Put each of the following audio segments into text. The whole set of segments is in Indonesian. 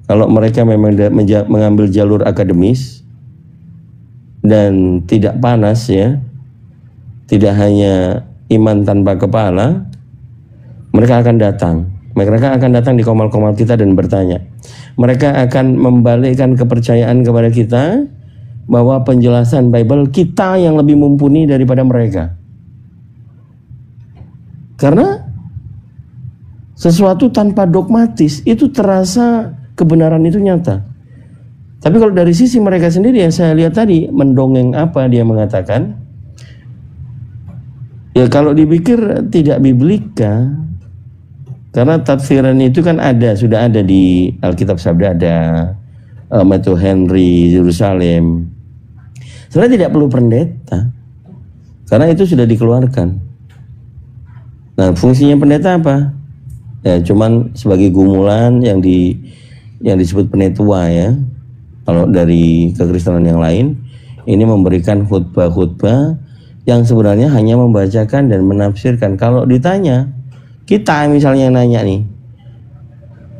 Kalau mereka memang mengambil jalur akademis dan tidak panas ya, tidak hanya iman tanpa kepala, mereka akan datang. Mereka akan datang di komal-komal kita dan bertanya. Mereka akan membalikkan kepercayaan kepada kita bahwa penjelasan Bible kita yang lebih mumpuni daripada mereka. Karena sesuatu tanpa dogmatis itu terasa kebenaran itu nyata. Tapi kalau dari sisi mereka sendiri yang saya lihat tadi, mendongeng apa dia mengatakan, ya kalau dipikir tidak biblika, karena tafsiran itu kan sudah ada di Alkitab Sabda, ada Matthew Henry, Yerusalem. Sebenarnya tidak perlu pendeta, karena itu sudah dikeluarkan. Nah, fungsinya pendeta apa? Ya, cuman sebagai gumulan yang disebut penetua ya. Kalau dari kekristenan yang lain, ini memberikan khutbah-khutbah yang sebenarnya hanya membacakan dan menafsirkan. Kalau ditanya, kita misalnya nanya nih,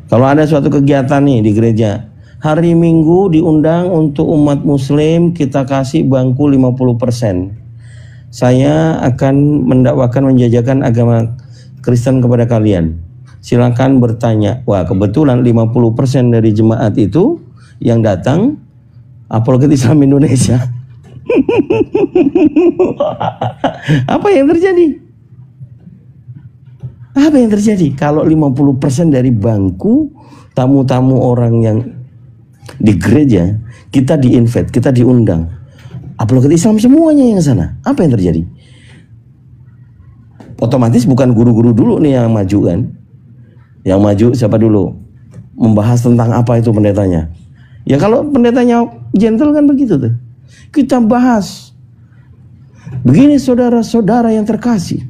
kalau ada suatu kegiatan nih di gereja, hari Minggu diundang untuk umat Muslim, kita kasih bangku 50%. Saya akan mendakwakan menjajakan agama Kristen kepada kalian. Silakan bertanya. Wah, kebetulan 50% dari jemaat itu yang datang Apologet Islam Indonesia. Apa yang terjadi? Apa yang terjadi? Kalau 50% dari bangku tamu-tamu orang yang di gereja, kita di-invite, kita diundang. Apologet Islam semuanya yang sana. Apa yang terjadi? Otomatis bukan guru-guru dulu nih yang maju kan. Yang maju siapa dulu? Membahas tentang apa itu pendetanya. Ya kalau pendetanya gentle kan begitu tuh. Kita bahas. Begini saudara-saudara yang terkasih.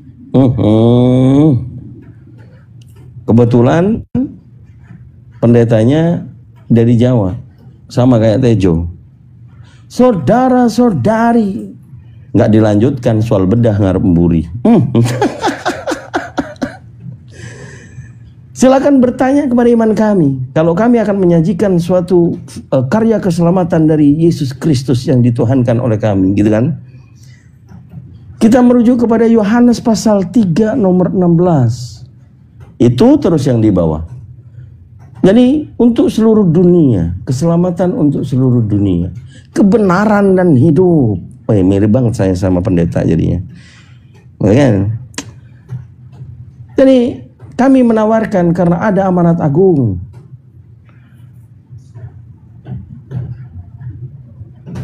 Kebetulan pendetanya dari Jawa. Sama kayak Tejo. Saudara-saudari, nggak dilanjutkan soal bedah ngarep mburi. Silakan bertanya kepada iman kami. Kalau kami akan menyajikan suatu karya keselamatan dari Yesus Kristus yang dituhankan oleh kami, gitu kan? Kita merujuk kepada Yohanes pasal 3 nomor 16. Itu terus yang di bawah. Jadi untuk seluruh dunia, keselamatan untuk seluruh dunia, kebenaran dan hidup. Mirip banget saya sama pendeta jadinya. Kan? Jadi kami menawarkan karena ada amanat agung.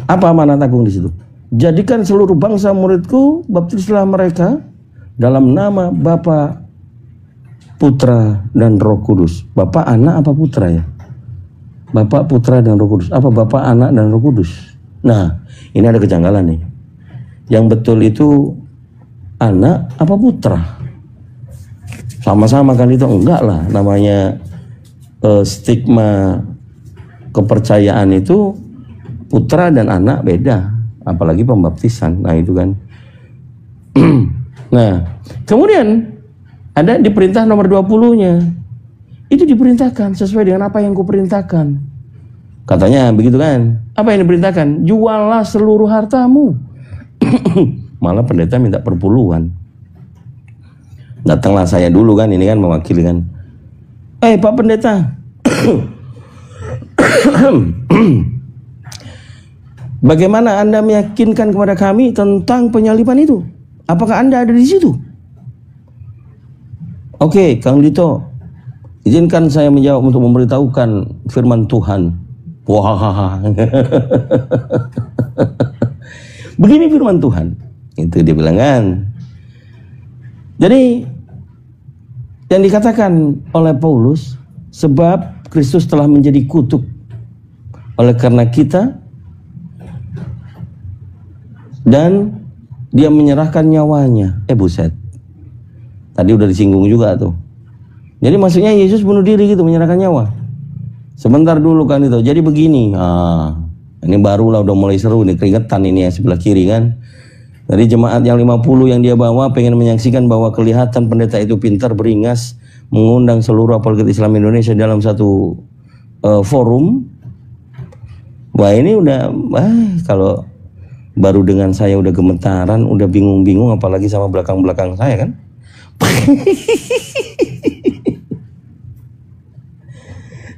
Apa amanat agung di situ? Jadikan seluruh bangsa muridku, baptislah mereka dalam nama Bapa, Putra dan Roh Kudus. Bapak, Anak apa Putra ya? Bapak, Putra dan Roh Kudus. Apa Bapak, Anak dan Roh Kudus? Nah, ini ada kejanggalan nih. Yang betul itu Anak apa Putra? Sama-sama kan itu? Enggak lah. Namanya stigma kepercayaan itu Putra dan Anak beda. Apalagi pembaptisan. Nah itu kan. Nah, kemudian ada di perintah nomor 20-nya. Itu diperintahkan sesuai dengan apa yang kuperintahkan. Katanya begitu kan. Apa yang diperintahkan? Juallah seluruh hartamu. Malah pendeta minta perpuluhan. Datanglah saya dulu kan, ini kan mewakili kan. Pak pendeta. Bagaimana Anda meyakinkan kepada kami tentang penyaliban itu? Apakah Anda ada di situ? Oke, Kang Dito, izinkan saya menjawab untuk memberitahukan firman Tuhan. Wah, begini firman Tuhan. Itu dia bilang kan. Jadi yang dikatakan oleh Paulus, sebab Kristus telah menjadi kutuk oleh karena kita, dan dia menyerahkan nyawanya. Buset. Tadi udah disinggung juga tuh. Jadi maksudnya Yesus bunuh diri gitu, menyerahkan nyawa. Sebentar dulu kan itu. Jadi begini. Ini barulah udah mulai seru nih, keringetan ini ya sebelah kiri kan. Dari jemaat yang 50 yang dia bawa pengen menyaksikan bahwa kelihatan pendeta itu pintar, beringas, mengundang seluruh apologet Islam Indonesia dalam satu forum. Wah ini udah, kalau baru dengan saya udah gemetaran, udah bingung-bingung, apalagi sama belakang-belakang saya kan.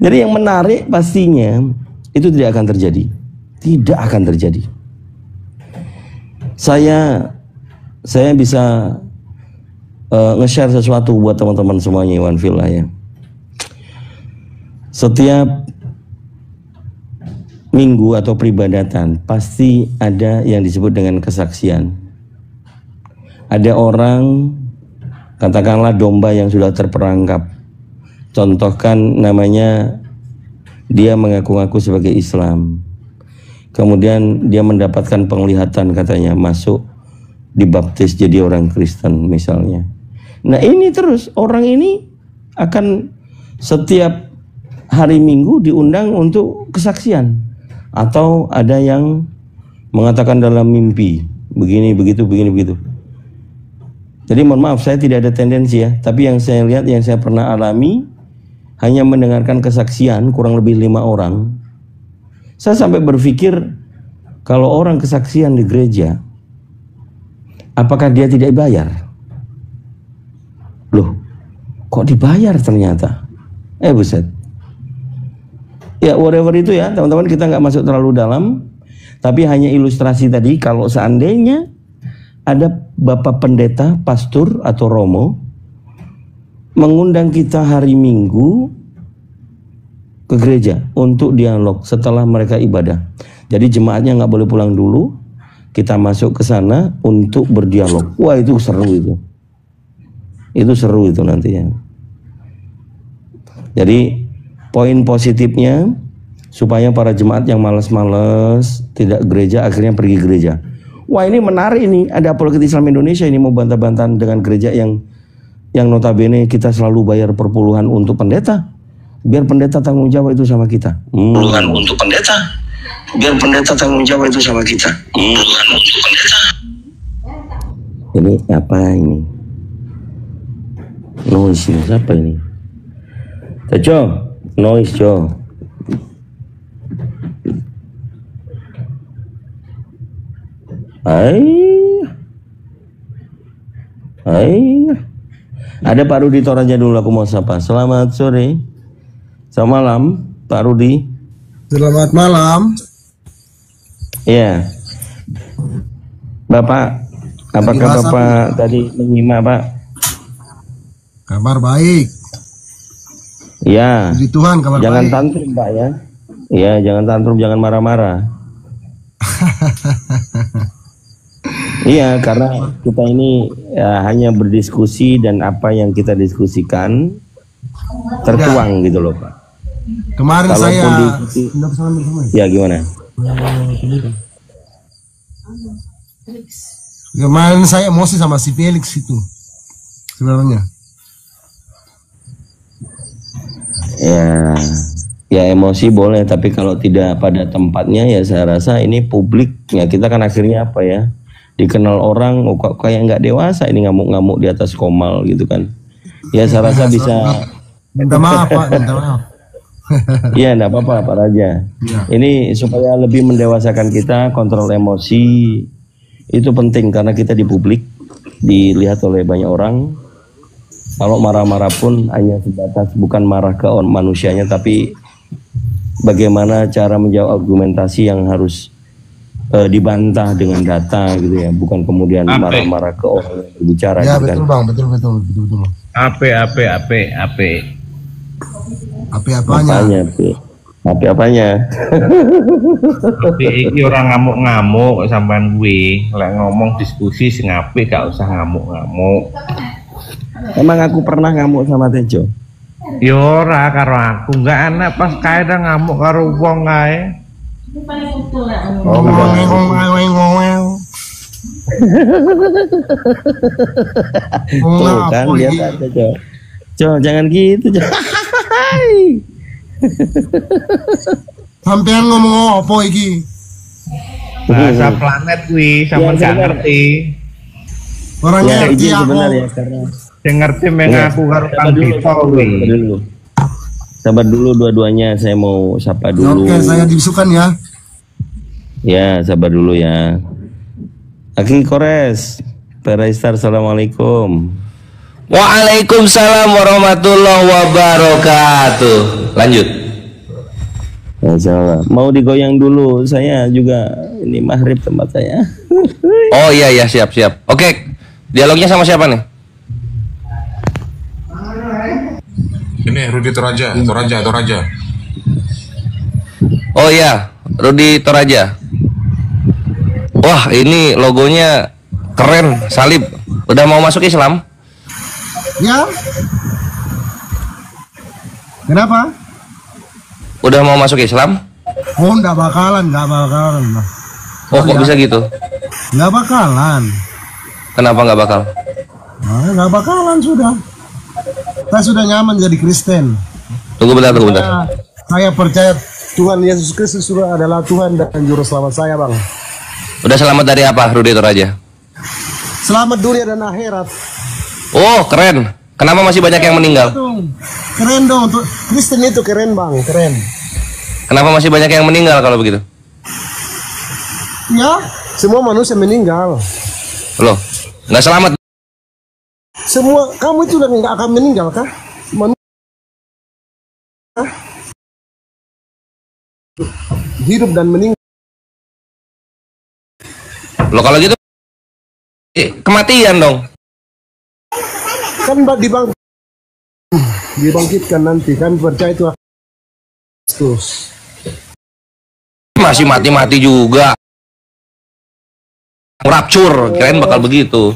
Jadi yang menarik pastinya itu tidak akan terjadi. Tidak akan terjadi. Saya bisa nge-share sesuatu buat teman-teman semuanya, Iwan Villa ya. Setiap minggu atau peribadatan pasti ada yang disebut dengan kesaksian. Ada orang, katakanlah domba yang sudah terperangkap. Contohkan namanya, dia mengaku-ngaku sebagai Islam. Kemudian dia mendapatkan penglihatan katanya, masuk dibaptis jadi orang Kristen misalnya. Nah ini terus, orang ini akan setiap hari Minggu diundang untuk kesaksian. Atau ada yang mengatakan dalam mimpi, begini, begitu, begini, begitu. Jadi mohon maaf, saya tidak ada tendensi ya. Tapi yang saya lihat, yang saya pernah alami, hanya mendengarkan kesaksian kurang lebih 5 orang. Saya sampai berpikir, kalau orang kesaksian di gereja, apakah dia tidak dibayar? Loh, kok dibayar ternyata? Buset. Ya whatever itu ya teman-teman, kita nggak masuk terlalu dalam, tapi hanya ilustrasi tadi. Kalau seandainya ada bapak pendeta, pastor atau romo mengundang kita hari Minggu ke gereja untuk dialog setelah mereka ibadah, jadi jemaatnya nggak boleh pulang dulu, kita masuk ke sana untuk berdialog. Wah itu seru, itu seru itu nantinya. Jadi poin positifnya supaya para jemaat yang malas-malas tidak gereja akhirnya pergi gereja. Wah ini menarik ini, ada Apologet Islam Indonesia ini mau bantah-bantahan dengan gereja yang notabene kita selalu bayar per puluhan untuk pendeta. Biar pendeta tanggung jawab itu sama kita. Puluhan untuk pendeta. Biar pendeta tanggung jawab itu sama kita. Puluhan untuk pendeta. Ini apa ini? Noise ini, siapa ini? Tejo, noise Jo. Ada Pak Rudi Toraja dulu, aku mau sapa. Selamat sore. Selamat malam Pak Rudi. Selamat malam. Iya. Bapak, apakah Bapak tadi menyimak Pak? Kabar baik. Ya. Puji Tuhan, kabar jangan baik. Tantrum Pak ya. Iya, jangan tantrum, jangan marah-marah. Iya, karena kita ini hanya berdiskusi dan apa yang kita diskusikan tertuang gitu loh Pak. Kemarin kalaupun ya gimana? Kemarin saya emosi sama si Felix itu sebenarnya. Ya emosi boleh, tapi kalau tidak pada tempatnya ya saya rasa ini publik ya, kita kan akhirnya apa ya, dikenal orang kok kayak nggak dewasa ini, ngamuk-ngamuk di atas komal gitu kan. Ya saya rasa bisa. Minta maaf Pak, minta maaf. Iya enggak apa-apa Pak Raja ya. Ini supaya lebih mendewasakan kita, kontrol emosi itu penting karena kita di publik dilihat oleh banyak orang. Kalau marah-marah pun hanya sebatas bukan marah ke manusianya, tapi bagaimana cara menjawab argumentasi yang harus dibantah dengan data gitu ya, bukan kemudian marah-marah ke orang yang berbicara. Ya gitu betul kan. Bang, betul. Apanya? Iki orang ngamuk-ngamuk sampean gue, lek ngomong diskusi sing apik gak usah ngamuk-ngamuk. Emang aku pernah ngamuk sama Tejo? Ya ora karo aku, enggak enak pas kae ngamuk karo wong kae. Tuh kan lihat aja Jo, jangan gitu Jo. Sampean ngomong apa iki? Bahasa planet kuwi sampean gak ngerti. Orangnya ngerti itu aku. Benar ya, karena Sing ngerti mengaku karo Kang Dito kuwi. Sabar dulu dua-duanya, saya mau sapa dulu. Oke, saya dibisukan ya. Ya, sabar dulu ya. Aki Kores, Paraistar, assalamualaikum. Waalaikumsalam warahmatullahi wabarakatuh. Lanjut. Masalah. Mau digoyang dulu, saya juga ini maghrib tempat saya. Oh iya siap. Oke, dialognya sama siapa nih? Ini Rudi Toraja. Oh iya, Rudi Toraja. Wah, ini logonya keren, salib. Udah mau masuk Islam? Ya. Kenapa? Udah mau masuk Islam? Oh, enggak bakalan. Oh, kok bisa gitu? Enggak bakalan. Kenapa nggak bakal? Nah, enggak bakalan sudah. Saya sudah nyaman jadi Kristen. Tunggu bentar. Saya percaya Tuhan Yesus Kristus sudah adalah Tuhan dan Juru Selamat saya, Bang. Udah selamat dari apa, Rudi Toraja? Selamat dunia dan akhirat. Oh, keren. Kenapa masih banyak yang meninggal? Keren dong, untuk Kristen itu keren, Bang, keren. Kenapa masih banyak yang meninggal kalau begitu? Ya, semua manusia meninggal. Loh, nggak selamat? Semua, kamu itu udah nggak akan meninggal kah? Hidup dan meninggal. Loh kalau gitu, kematian dong. Kan dibangkitkan nanti, kan percaya itu Kristus. Masih mati-mati juga. Rapcur, kirain bakal begitu.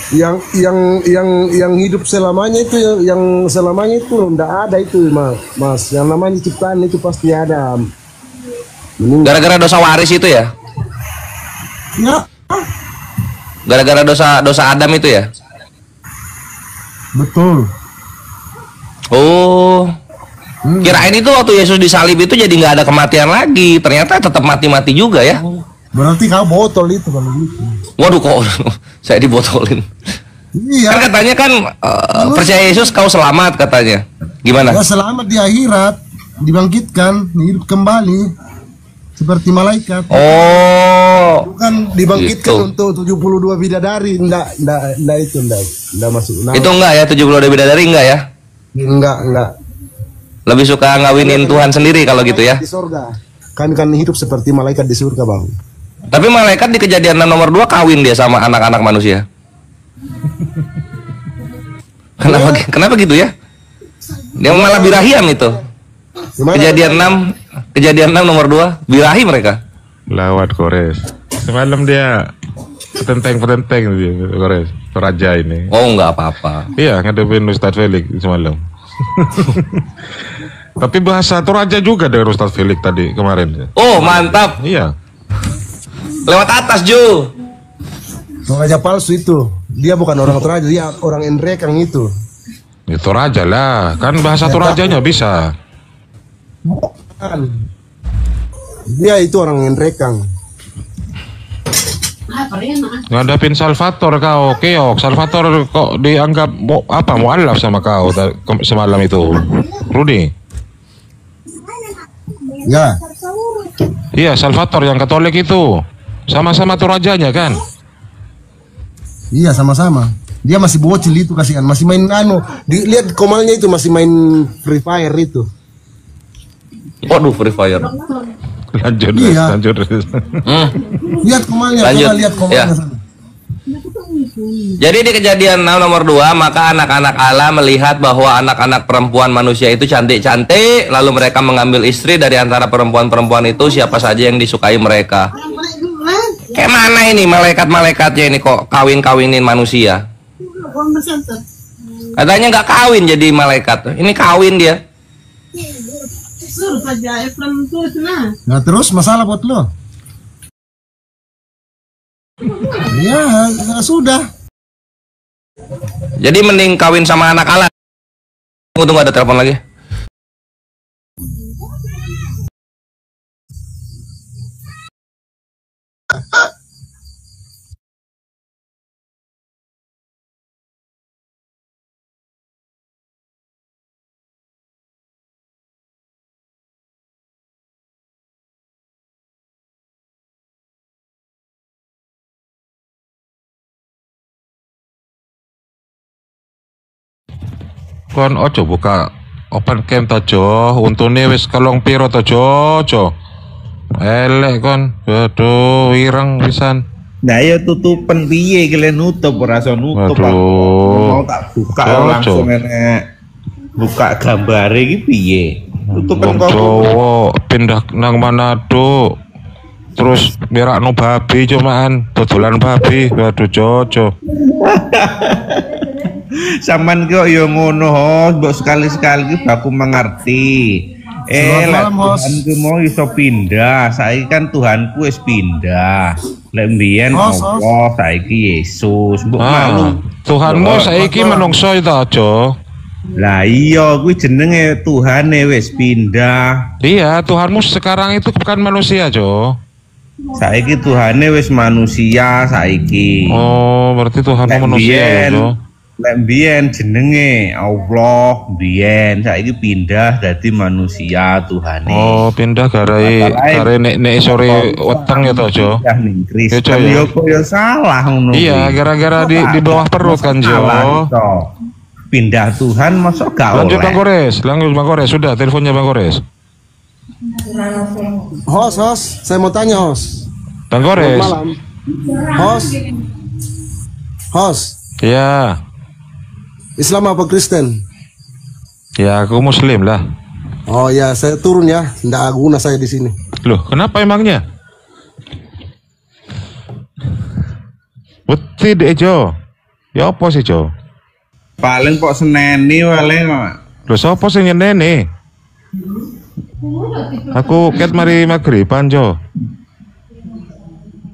Yang hidup selamanya itu, yang selamanya itu enggak ada itu, Mas. Yang namanya ciptaan itu pasti ada. Gara-gara dosa waris itu ya? Ya, Gara-gara dosa Adam itu ya? betul. Oh, kirain itu waktu Yesus disalib itu jadi nggak ada kematian lagi. Ternyata tetap mati-mati juga ya? Berarti kau botol itu kalau gitu. Waduh, kok saya dibotolin? Iya. Kan katanya kan percaya Yesus kau selamat katanya. Gimana? Ya, selamat di akhirat, dibangkitkan, hidup kembali seperti malaikat. Oh, Bukan dibangkitkan gitu. untuk 72 bidadari, enggak masuk. Nah, Itu enggak ya, 70 bidadari enggak ya? enggak. Lebih suka ngawinin Tuhan sendiri kalau gitu ya. Di surga. Kan hidup seperti malaikat di surga, Bang. Tapi malaikat di Kejadian nomor 2 kawin dia sama anak-anak manusia. Kenapa gitu ya? Dia malah birahian itu. Gimana? Kejadian 6 nomor 2 birahi mereka. Lawat Kores. Semalam dia petenteng dia Kores. Toraja ini. Oh, enggak apa-apa. Iya, ngadepin Ustadz Felix semalam. Tapi bahasa Toraja juga dengan Ustadz Felix tadi kemarin. Oh, mantap. Iya. Lewat atas, Ju. Toraja palsu itu. Dia bukan orang Toraja, dia orang Enrekang itu. Ya Toraja lah, kan bahasa Torajanya bisa. Bukan. Dia itu orang Enrekang. Ngadapin Salvator kau, keok. Salvator kok dianggap mualaf sama kau semalam itu, Rudi? Ya. Iya, Salvator yang Katolik itu. Sama-sama Torajanya kan? Iya, sama-sama. Dia masih bocil itu, kasihan, masih main lihat komalnya itu masih main Free Fire itu. Waduh, Free Fire. Lanjut. Lihat komalnya, Lanjut. coba lihat komalnya Ya. sana. Jadi di Kejadian 6 nomor 2, maka anak-anak Allah melihat bahwa anak-anak perempuan manusia itu cantik-cantik, lalu mereka mengambil istri dari antara perempuan-perempuan itu siapa saja yang disukai mereka. Kayak mana ini malaikat-malaikatnya ini kok kawin-kawinin manusia? Katanya nggak kawin jadi malaikat. Ini kawin dia. Nah, terus masalah buat lo? Ya, sudah. Jadi mending kawin sama anak Allah. Tunggu ada telepon lagi. kon ojo buka open cam to Jo, untune wis kelong piro to Jo. Elek kon, aduh ireng pisan. Nah ya tutupan piye kalian nutup ora iso nutup. Waduh. Mau tak buka langsung enek. Buka gambar iki piye? Tutupan Wong Jawa pindah nang Manado. Terus mirakno babi cuman dodolan babi. Waduh Jojo. Saman kok ya ngono, mbok sekali-sekali aku mengerti. Lah Tuhanku mau iso pindah, saiki kan Tuhanku wis pindah. Lek mbiyen Allah, saiki Yesus. Mbok malu. Tuhanmu saiki menungso itu aja. Lah iya kuwi jenenge Tuhane wis pindah. Iya, Tuhanmu sekarang itu bukan manusia, Jo. Saiki Tuhane wis manusia saiki. Oh, berarti Tuhanmu manusia, Jo. Lek mbiyen jenenge Allah, mbiyen saiki pindah dadi manusia Tuhane. Oh, pindah garai nek sore weteng ya toh, Jo. Ya ning Kristen Ya, yo kok ya salah ngono. Iya, gara-gara di bawah perut kan, Jo. Pindah Tuhan masuk gak oleh. Lanjut Bang Kores, sudah teleponnya Bang Kores. Host, saya mau tanya host. Bang Kores. Malam. Host. Ya. Islam apa Kristen? Ya, aku Muslim lah. Oh ya, saya turun ya. Nggak guna saya di sini. Loh, kenapa emangnya? Beti deh Jo. Ya apa sih Jo? Paling kok seneni paling. Loh, siapa sih nyeneni? Aku ket mari maghriban Jo.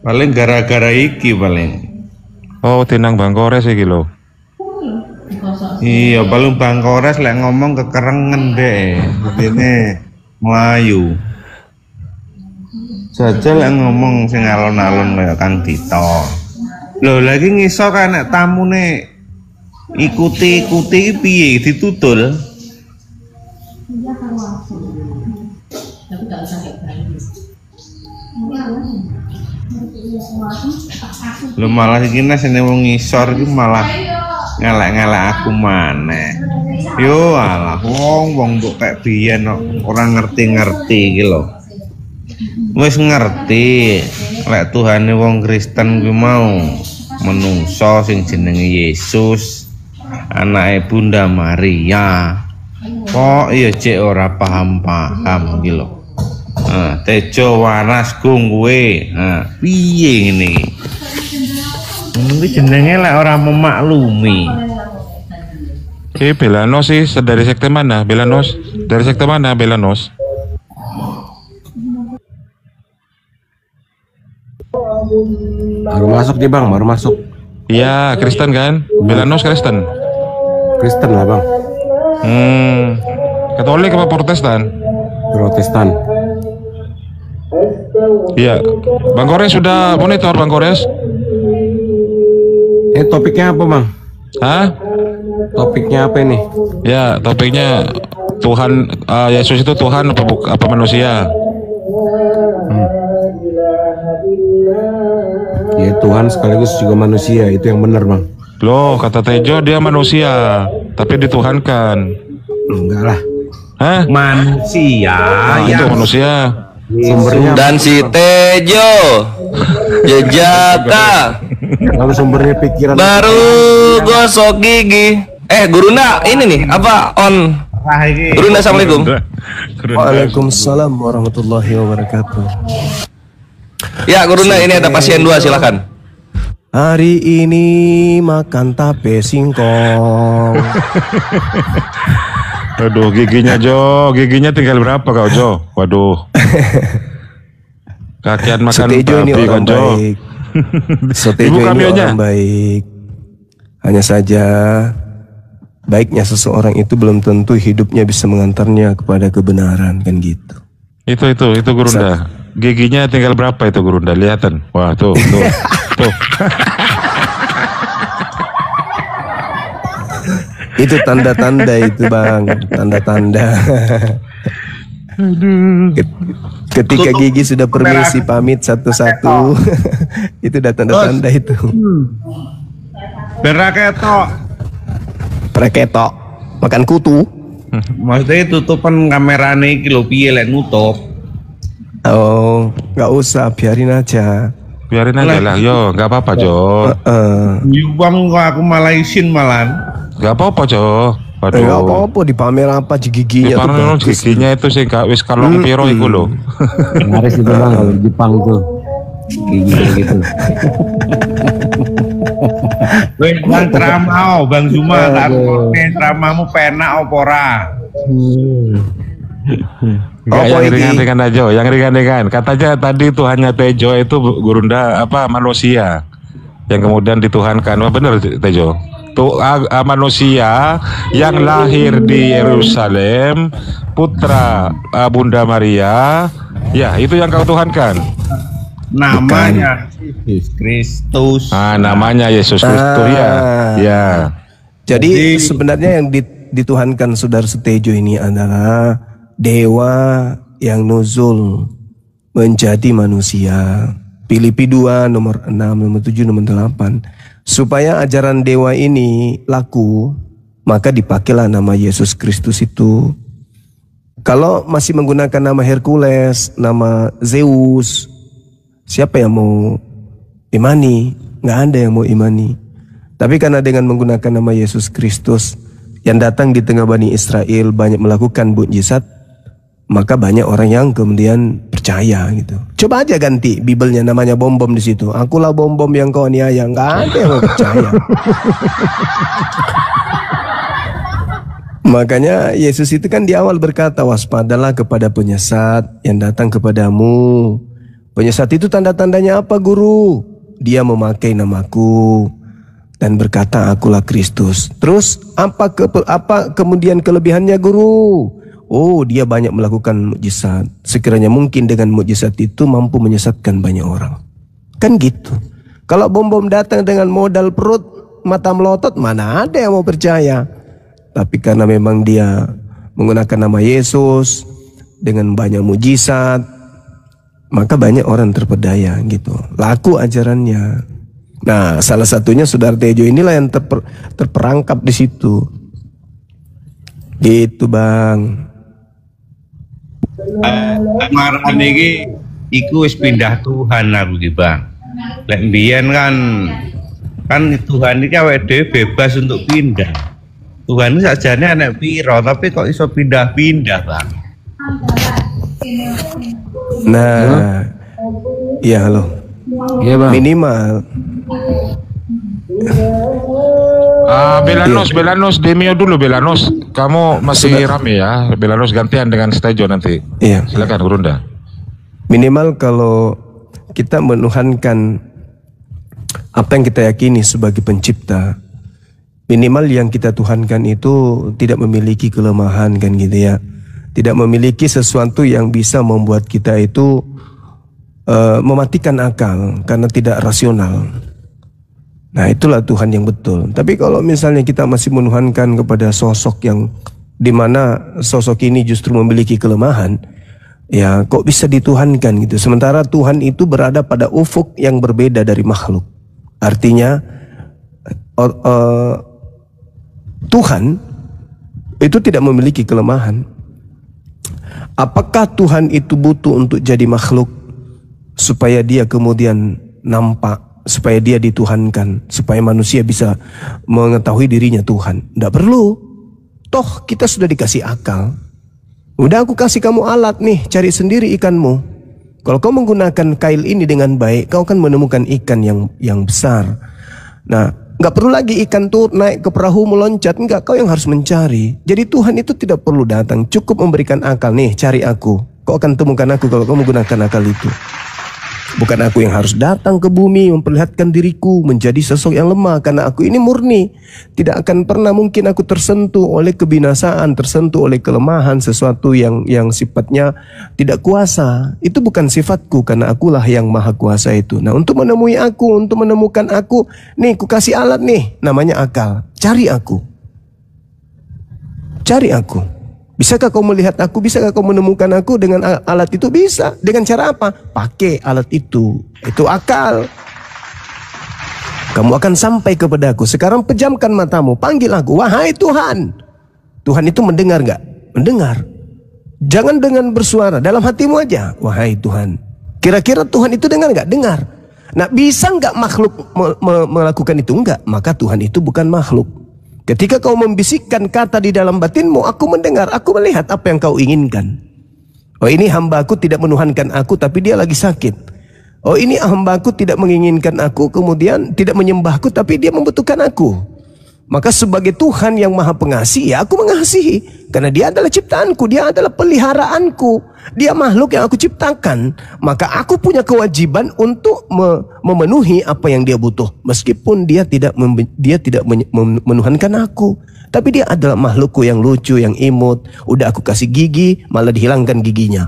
Paling gara-gara iki paling. Oh, tinang Bang Kores iki lho. Iya, paling Bang Kores lek ngomong kekerengen deh. Begini Melayu. Jajal lek ngomong sing alon-alon kaya Kang Dito. Loh, lagi ngisor kan nek tamune ikuti piye ditutul. Lu malah iki sene wong ngisor iki malah ngelek-ngelek aku maneh. Yo alah wong mbok kayak biyen ora ngerti-ngerti iki lho. Wis ngerti lek Tuhane wong Kristen kuwi mau menungso sing jenenge Yesus, anake Bunda Maria. Kok iya cek ora paham-paham iki lho. Tejo waras gung kowe. Piye ngene iki? Ini jenenge lek orang memaklumi. Belanos sih dari sekte mana? Belanos dari sekte mana? Belanos. Baru masuk nih Bang, baru masuk. Iya, Kristen kan? Belanos Kristen. Kristen lah Bang. Katolik apa Protestan? Protestan. Iya. Bang Kores sudah monitor Bang Kores? Topiknya apa Bang? Hah? Topiknya apa ini? Ya, topiknya Tuhan, Yesus itu Tuhan apa manusia? Ya Tuhan sekaligus juga manusia, itu yang benar Bang. Loh, kata Tejo dia manusia, tapi dituhankan. Enggak lah. Hah? Manusia Itu manusia. Sumbernya Dan si Tejo Jejaka kalau sumbernya pikiran baru gosok gigi. Guruna ini nih apa on? Guruna, assalamualaikum. Waalaikumsalam warahmatullahi wabarakatuh. Ya Guruna, ini ada pasien 2, silakan. Hari ini makan tape singkong. Aduh, giginya Jo, giginya tinggal berapa kau Jo? Waduh. Kakian makan Setejo ini babi kan orang Jo. baik. Setejo ini orang baik. Hanya saja baiknya seseorang itu belum tentu hidupnya bisa mengantarnya kepada kebenaran, kan gitu. Itu Gurunda. Giginya tinggal berapa itu Gurunda? Lihatan. Wah, tuh. Itu tanda-tanda itu Bang, tanda-tanda. Ketika gigi sudah permisi pamit satu-satu, itu udah tanda-tanda itu. Beraketok. Preketok. Makan kutu. Maksudnya tutupan kamerane iki lho piye lek nutup. Oh, nggak usah, biarin aja. Biarin aja lah, yo, nggak apa-apa Jo. Nyumbang kok aku malah isin malan. Nggak apa-apa Jo. Nggak apa-apa, dipamer apa giginya tuh Dipamer bagus. giginya itu sih gak wis kalong piro iku lho. Laris itu bang kalau di Jepang tuh gigi gitu. Wes Bang ceramah Bang Zuma, tak ceramahmu penak apa ora? Yang ringan-ringan aja, yang ringan-ringan. Katanya tadi Tuhannya Tejo itu Gurunda apa manusia yang kemudian dituhankan. Wah benar Tejo. Tuh manusia yang lahir di Yerusalem, putra Bunda Maria. Ya, itu yang kau tuhankan. Namanya Yesus Kristus. Namanya Yesus Kristus ya. Ya. Jadi sebenarnya yang dituhankan Saudara Setejo ini adalah dewa yang nuzul menjadi manusia. Filipi 2 nomor 6, nomor 7, nomor 8. Supaya ajaran dewa ini laku, maka dipakailah nama Yesus Kristus itu. Kalau masih menggunakan nama Hercules, nama Zeus, siapa yang mau imani? Nggak ada yang mau imani. Tapi karena dengan menggunakan nama Yesus Kristus yang datang di tengah Bani Israel banyak melakukan mukjizat, maka banyak orang yang kemudian percaya gitu. Coba aja ganti Bibelnya namanya Bom-Bom di situ. Akulah Bom-Bom yang kau aniaya. Nggak ada yang mau percaya. Makanya Yesus itu kan di awal berkata, waspadalah kepada penyesat yang datang kepadamu. Penyesat itu tanda-tandanya apa guru? Dia memakai namaku dan berkata akulah Kristus. Terus apa kemudian kelebihannya guru? Oh, dia banyak melakukan mukjizat. Sekiranya mungkin dengan mukjizat itu mampu menyesatkan banyak orang. Kan gitu. Kalau Bom-Bom datang dengan modal perut, mata melotot, mana ada yang mau percaya. Tapi karena memang dia menggunakan nama Yesus dengan banyak mukjizat, maka banyak orang terpedaya gitu. Laku ajarannya. Nah, salah satunya Saudara Tejo inilah yang terperangkap di situ. Gitu, Bang. Marane iki iku wis pindah Tuhan aku iki, Bang. Lek mbiyen kan Tuhan iki awake dhewe bebas untuk pindah. Tuhan ini sajane anak piro, tapi kok iso pindah-pindah, Bang. Nah, iya halo. Iya bang. Minimal. Belanos, Demio dulu Belanos. Kamu masih rame ya. Belanos gantian dengan Stejo nanti. Iya. Silakan Gurunda. Minimal kalau kita menuhankan apa yang kita yakini sebagai pencipta, minimal yang kita tuhankan itu tidak memiliki kelemahan kan gitu ya. Tidak memiliki sesuatu yang bisa membuat kita itu mematikan akal karena tidak rasional. Nah, itulah Tuhan yang betul. Tapi kalau misalnya kita masih menuhankan kepada sosok yang dimana sosok ini justru memiliki kelemahan, ya kok bisa dituhankan gitu. Sementara Tuhan itu berada pada ufuk yang berbeda dari makhluk. Artinya Tuhan itu tidak memiliki kelemahan. Apakah Tuhan itu butuh untuk jadi makhluk supaya dia kemudian nampak, supaya dia dituhankan, supaya manusia bisa mengetahui dirinya Tuhan? Tidak perlu. Toh kita sudah dikasih akal. Udah aku kasih kamu alat nih, cari sendiri ikanmu. Kalau kau menggunakan kail ini dengan baik, kau akan menemukan ikan yang besar. Nah, nggak perlu lagi ikan tuh naik ke perahu meloncat, enggak, kau yang harus mencari. Jadi Tuhan itu tidak perlu datang, cukup memberikan akal. Nih, cari aku. Kau akan temukan aku kalau kau menggunakan akal itu. Bukan aku yang harus datang ke bumi memperlihatkan diriku menjadi sosok yang lemah, karena aku ini murni. Tidak akan pernah mungkin aku tersentuh oleh kebinasaan, tersentuh oleh kelemahan, sesuatu yang sifatnya tidak kuasa. Itu bukan sifatku, karena akulah yang maha kuasa itu. Nah, untuk menemui aku, untuk menemukan aku, nih ku kasih alat nih, namanya akal. Cari aku. Cari aku. Bisakah kau melihat aku? Bisakah kau menemukan aku dengan alat itu? Bisa. Dengan cara apa? Pakai alat itu. Itu akal. Kamu akan sampai kepadaku. Sekarang pejamkan matamu. Panggil aku. Wahai Tuhan. Tuhan itu mendengar nggak? Mendengar. Jangan dengan bersuara, dalam hatimu aja. Wahai Tuhan, kira-kira Tuhan itu dengar nggak? Dengar. Nah, bisa nggak makhluk melakukan itu? Enggak. Maka Tuhan itu bukan makhluk. Ketika kau membisikkan kata di dalam batinmu, aku mendengar, aku melihat apa yang kau inginkan. Oh, ini hambaku tidak menuhankan aku, tapi dia lagi sakit. Oh, ini hambaku tidak menginginkan aku, kemudian tidak menyembahku, tapi dia membutuhkan aku. Maka sebagai Tuhan yang maha pengasih, ya aku mengasihi. Karena dia adalah ciptaanku, dia adalah peliharaanku. Dia makhluk yang aku ciptakan. Maka aku punya kewajiban untuk memenuhi apa yang dia butuh. Meskipun dia tidak menuhankan aku. Tapi dia adalah makhlukku yang lucu, yang imut. Udah aku kasih gigi, malah dihilangkan giginya.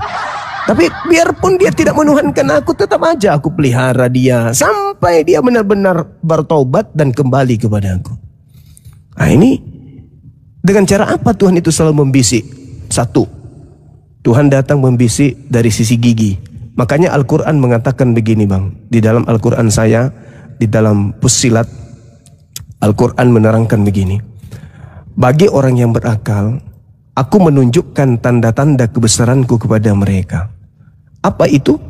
Tapi biarpun dia tidak menuhankan aku, tetap aja aku pelihara dia. Sampai dia benar-benar bertobat dan kembali kepada aku. Nah, ini dengan cara apa Tuhan itu selalu membisik? Satu, Tuhan datang membisik dari sisi gigi. Makanya Al-Quran mengatakan begini bang. Di dalam Al-Quran saya, di dalam Fussilat, Al-Quran menerangkan begini. Bagi orang yang berakal, aku menunjukkan tanda-tanda kebesaranku kepada mereka. Apa itu?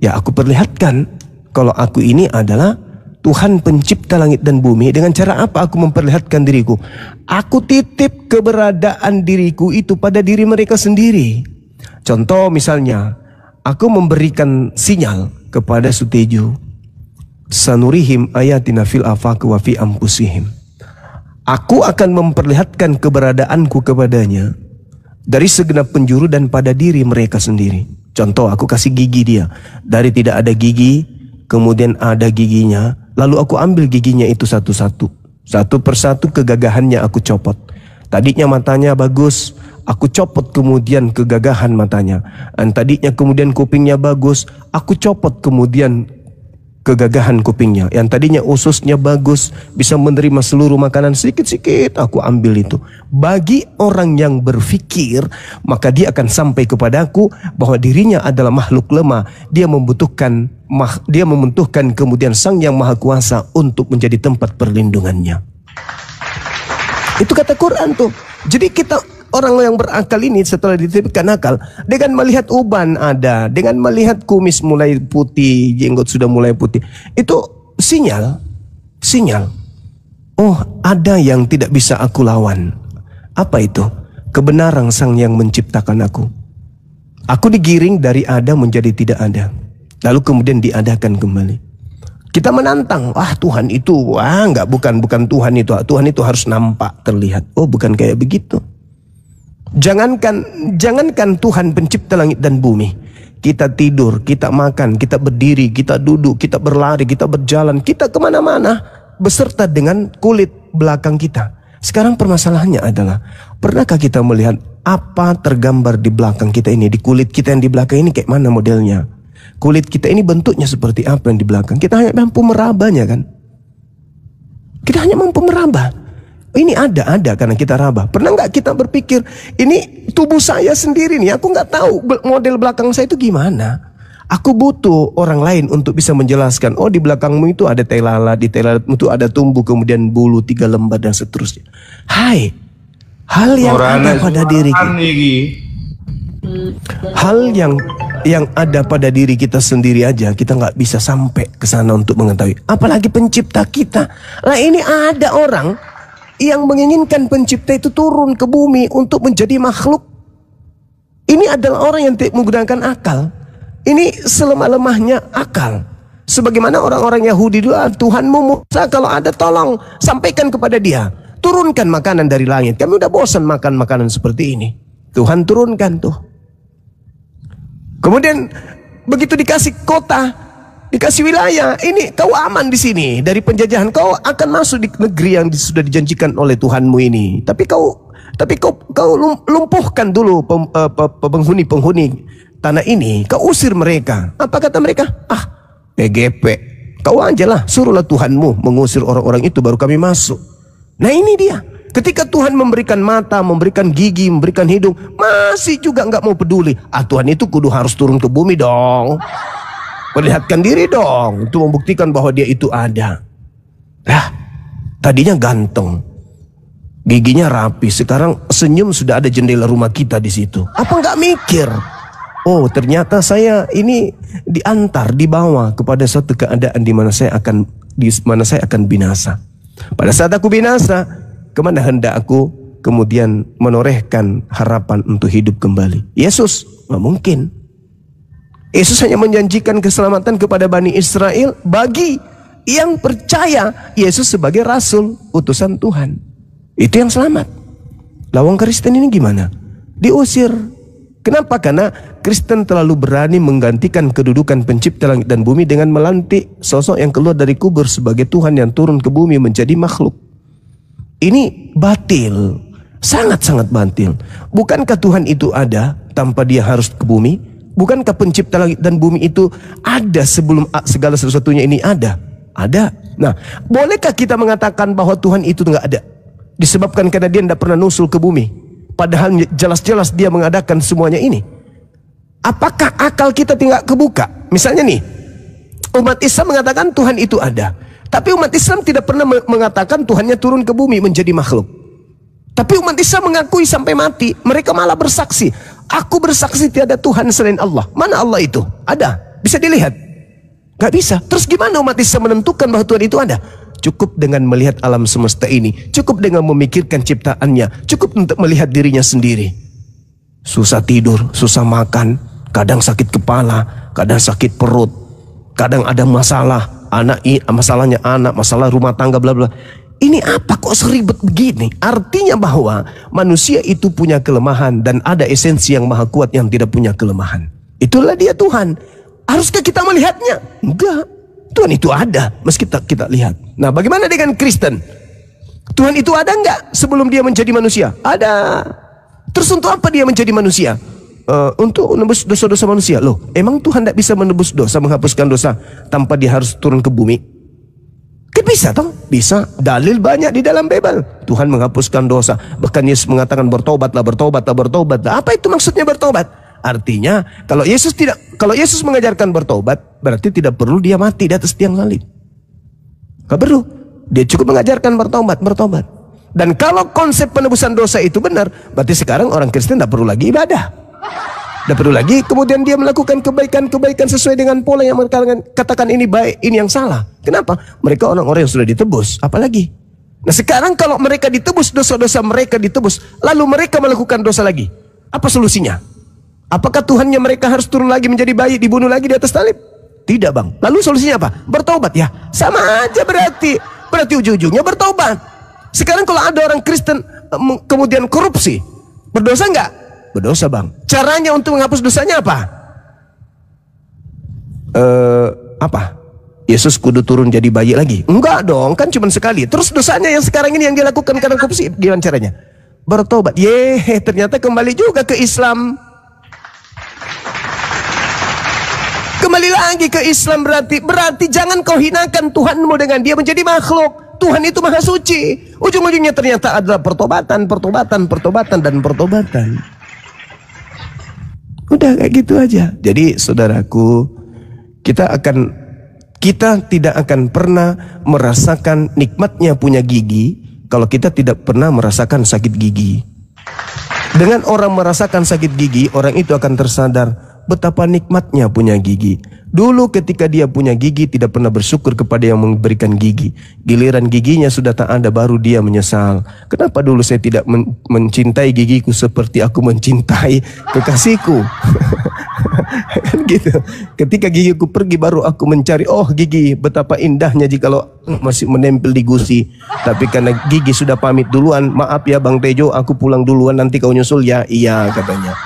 Ya aku perlihatkan kalau aku ini adalah Tuhan pencipta langit dan bumi. Dengan cara apa aku memperlihatkan diriku? Aku titip keberadaan diriku itu pada diri mereka sendiri. Contoh misalnya, aku memberikan sinyal kepada Sutejo. Sanurihim ayatina fil afaq wa fi anfusihim. Aku akan memperlihatkan keberadaanku kepadanya dari segenap penjuru dan pada diri mereka sendiri. Contoh, aku kasih gigi dia. Dari tidak ada gigi, kemudian ada giginya. Lalu aku ambil giginya itu satu-satu. Satu persatu kegagahannya aku copot. Tadinya matanya bagus, aku copot kemudian kegagahan matanya. Dan tadinya kemudian kupingnya bagus, aku copot kemudian kegagahan kupingnya. Yang tadinya ususnya bagus, bisa menerima seluruh makanan sedikit-sedikit, aku ambil itu. Bagi orang yang berfikir, maka dia akan sampai kepadaku bahwa dirinya adalah makhluk lemah. Dia membutuhkan kemudian Sang Yang Maha Kuasa untuk menjadi tempat perlindungannya. Itu kata Quran tuh. Jadi kita orang yang berakal ini setelah dititipkan akal, dengan melihat uban ada, dengan melihat kumis mulai putih, jenggot sudah mulai putih, itu sinyal. Oh, ada yang tidak bisa aku lawan. Apa itu? Kebenaran Sang Yang menciptakan aku. Aku digiring dari ada menjadi tidak ada. Lalu kemudian diadakan kembali. Kita menantang, Tuhan itu, bukan Tuhan itu. Tuhan itu harus nampak, terlihat. Oh, bukan kayak begitu. Jangankan Tuhan pencipta langit dan bumi. Kita tidur, kita makan, kita berdiri, kita duduk, kita berlari, kita berjalan, kita kemana-mana beserta dengan kulit belakang kita. Sekarang permasalahannya adalah, pernahkah kita melihat apa tergambar di belakang kita ini, di kulit kita yang di belakang ini kayak mana modelnya? Kulit kita ini bentuknya seperti apa yang di belakang? Kita hanya mampu merabanya kan? Kita hanya mampu meraba. Ini ada karena kita raba. Pernah nggak kita berpikir, ini tubuh saya sendiri nih, aku nggak tahu model belakang saya itu gimana. Aku butuh orang lain untuk bisa menjelaskan. Oh, di belakangmu itu ada tai lalat, di tai lalat itu ada tumbuh, kemudian bulu 3 lembar dan seterusnya. Hai, hal yang ada pada diri kita. Hal yang ada pada diri kita sendiri aja kita nggak bisa sampai ke sana untuk mengetahui. Apalagi pencipta kita. Lah ini ada orang yang menginginkan pencipta itu turun ke bumi untuk menjadi makhluk. Ini adalah orang yang tidak menggunakan akal. Ini selemah-lemahnya akal. Sebagaimana orang-orang Yahudi dulu, Tuhanmu Musa kalau ada tolong sampaikan kepada dia. Turunkan makanan dari langit. Kami udah bosan makan makanan seperti ini. Tuhan turunkan tuh. Kemudian begitu dikasih kota, dikasih wilayah, ini kau aman di sini dari penjajahan, kau akan masuk di negeri yang sudah dijanjikan oleh Tuhanmu ini. Tapi kau lumpuhkan dulu penghuni tanah ini, kau usir mereka. Apa kata mereka? PGP, kau aja lah, suruhlah Tuhanmu mengusir orang-orang itu baru kami masuk. Nah ini dia. Ketika Tuhan memberikan mata, memberikan gigi, memberikan hidung, masih juga nggak mau peduli. Tuhan itu kudu harus turun ke bumi dong. Perlihatkan diri dong, untuk membuktikan bahwa dia itu ada. Tadinya ganteng. Giginya rapi. Sekarang senyum sudah ada jendela rumah kita di situ. Apa nggak mikir? Oh, ternyata saya ini dibawa kepada suatu keadaan di mana saya akan binasa. Pada saat aku binasa, kemana hendak aku kemudian menorehkan harapan untuk hidup kembali? Yesus, nggak mungkin. Yesus hanya menjanjikan keselamatan kepada Bani Israel bagi yang percaya Yesus sebagai Rasul, utusan Tuhan. Itu yang selamat. Lawang Kristen ini gimana? Diusir. Kenapa? Karena Kristen terlalu berani menggantikan kedudukan pencipta langit dan bumi dengan melantik sosok yang keluar dari kubur sebagai Tuhan yang turun ke bumi menjadi makhluk. Ini batil. Sangat-sangat batil. Bukankah Tuhan itu ada tanpa dia harus ke bumi? Bukankah pencipta langit dan bumi itu ada sebelum segala sesuatunya ini ada? Ada. Nah, bolehkah kita mengatakan bahwa Tuhan itu nggak ada? Disebabkan karena dia tidak pernah nusul ke bumi. Padahal jelas-jelas dia mengadakan semuanya ini. Apakah akal kita tidak kebuka? Misalnya nih, umat Islam mengatakan Tuhan itu ada. Tapi umat Islam tidak pernah mengatakan Tuhannya turun ke bumi menjadi makhluk. Tapi umat Islam mengakui sampai mati. Mereka malah bersaksi. Aku bersaksi tiada Tuhan selain Allah. Mana Allah itu? Ada. Bisa dilihat? Gak bisa. Terus gimana umat Islam menentukan bahwa Tuhan itu ada? Cukup dengan melihat alam semesta ini. Cukup dengan memikirkan ciptaannya. Cukup untuk melihat dirinya sendiri. Susah tidur, susah makan. Kadang sakit kepala, kadang sakit perut. Kadang ada masalah. Masalahnya anak, masalah rumah tangga, bla bla. Ini apa kok seribet begini? Artinya bahwa manusia itu punya kelemahan. Dan ada esensi yang maha kuat yang tidak punya kelemahan. Itulah dia Tuhan. Haruskah kita melihatnya? Enggak. Tuhan itu ada, meski kita lihat. Nah, bagaimana dengan Kristen? Tuhan itu ada enggak sebelum dia menjadi manusia? Ada. Terus untuk apa dia menjadi manusia? Untuk menebus dosa-dosa manusia. Loh, emang Tuhan tidak bisa menebus dosa, menghapuskan dosa tanpa dia harus turun ke bumi? Kan bisa toh? Bisa. Dalil banyak di dalam Bible. Tuhan menghapuskan dosa. Bahkan Yesus mengatakan bertobatlah, bertobatlah, bertobatlah. Apa itu maksudnya bertobat? Artinya kalau Yesus mengajarkan bertobat, berarti tidak perlu dia mati di atas tiang salib. Gak perlu. Dia cukup mengajarkan bertobat. Dan kalau konsep penebusan dosa itu benar, berarti sekarang orang Kristen tidak perlu lagi ibadah. Tidak perlu lagi kemudian dia melakukan kebaikan-kebaikan sesuai dengan pola yang mereka katakan ini baik, ini yang salah. Kenapa? Mereka orang-orang yang sudah ditebus. Apalagi? Nah, sekarang kalau mereka ditebus, dosa-dosa mereka ditebus, lalu mereka melakukan dosa lagi. Apa solusinya? Apakah Tuhannya mereka harus turun lagi menjadi bayi, dibunuh lagi di atas salib? Tidak, bang. Lalu solusinya apa? Bertobat ya. Sama aja berarti. Berarti ujung-ujungnya bertobat. Sekarang kalau ada orang Kristen kemudian korupsi, berdosa enggak? Berdosa, bang. Caranya untuk menghapus dosanya apa? Apa? Yesus kudu turun jadi bayi lagi? Enggak dong, kan cuma sekali. Terus dosanya yang sekarang ini yang dia lakukan karena korupsi, gimana caranya? Bertobat. Ternyata kembali juga ke Islam. Kembali lagi ke Islam berarti jangan kau hinakan Tuhanmu dengan dia menjadi makhluk. Tuhan itu maha suci. Ujung-ujungnya ternyata adalah pertobatan. Udah kayak gitu aja. Jadi saudaraku, kita tidak akan pernah merasakan nikmatnya punya gigi kalau kita tidak pernah merasakan sakit gigi. Dengan orang merasakan sakit gigi, orang itu akan tersadar betapa nikmatnya punya gigi. Dulu ketika dia punya gigi tidak pernah bersyukur kepada yang memberikan gigi. Giliran giginya sudah tak ada baru dia menyesal. Kenapa dulu saya tidak mencintai gigiku seperti aku mencintai kekasihku? Kan gitu. Ketika gigiku pergi baru aku mencari, oh gigi betapa indahnya jikalau masih menempel di gusi. Tapi karena gigi sudah pamit duluan, maaf ya Bang Tejo, aku pulang duluan nanti kau nyusul ya. Iya katanya.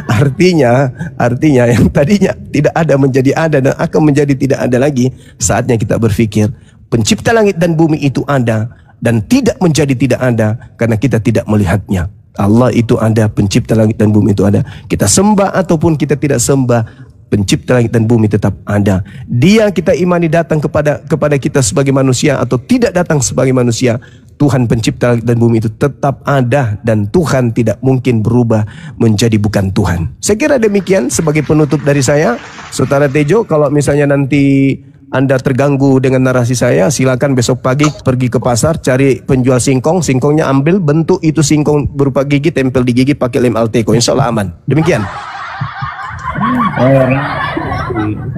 Artinya yang tadinya tidak ada menjadi ada dan akan menjadi tidak ada lagi. Saatnya kita berpikir pencipta langit dan bumi itu ada dan tidak menjadi tidak ada karena kita tidak melihatnya. Allah itu ada, pencipta langit dan bumi itu ada. Kita sembah ataupun kita tidak sembah, pencipta langit dan bumi tetap ada. Dia kita imani datang kepada kita sebagai manusia atau tidak datang sebagai manusia, Tuhan pencipta langit dan bumi itu tetap ada dan Tuhan tidak mungkin berubah menjadi bukan Tuhan. Saya kira demikian sebagai penutup dari saya. Saudara Tejo, kalau misalnya nanti Anda terganggu dengan narasi saya, silakan besok pagi pergi ke pasar, cari penjual singkong, singkongnya ambil, bentuk itu singkong berupa gigi, tempel di gigi pakai lem Alteco, insya Allah aman. Demikian.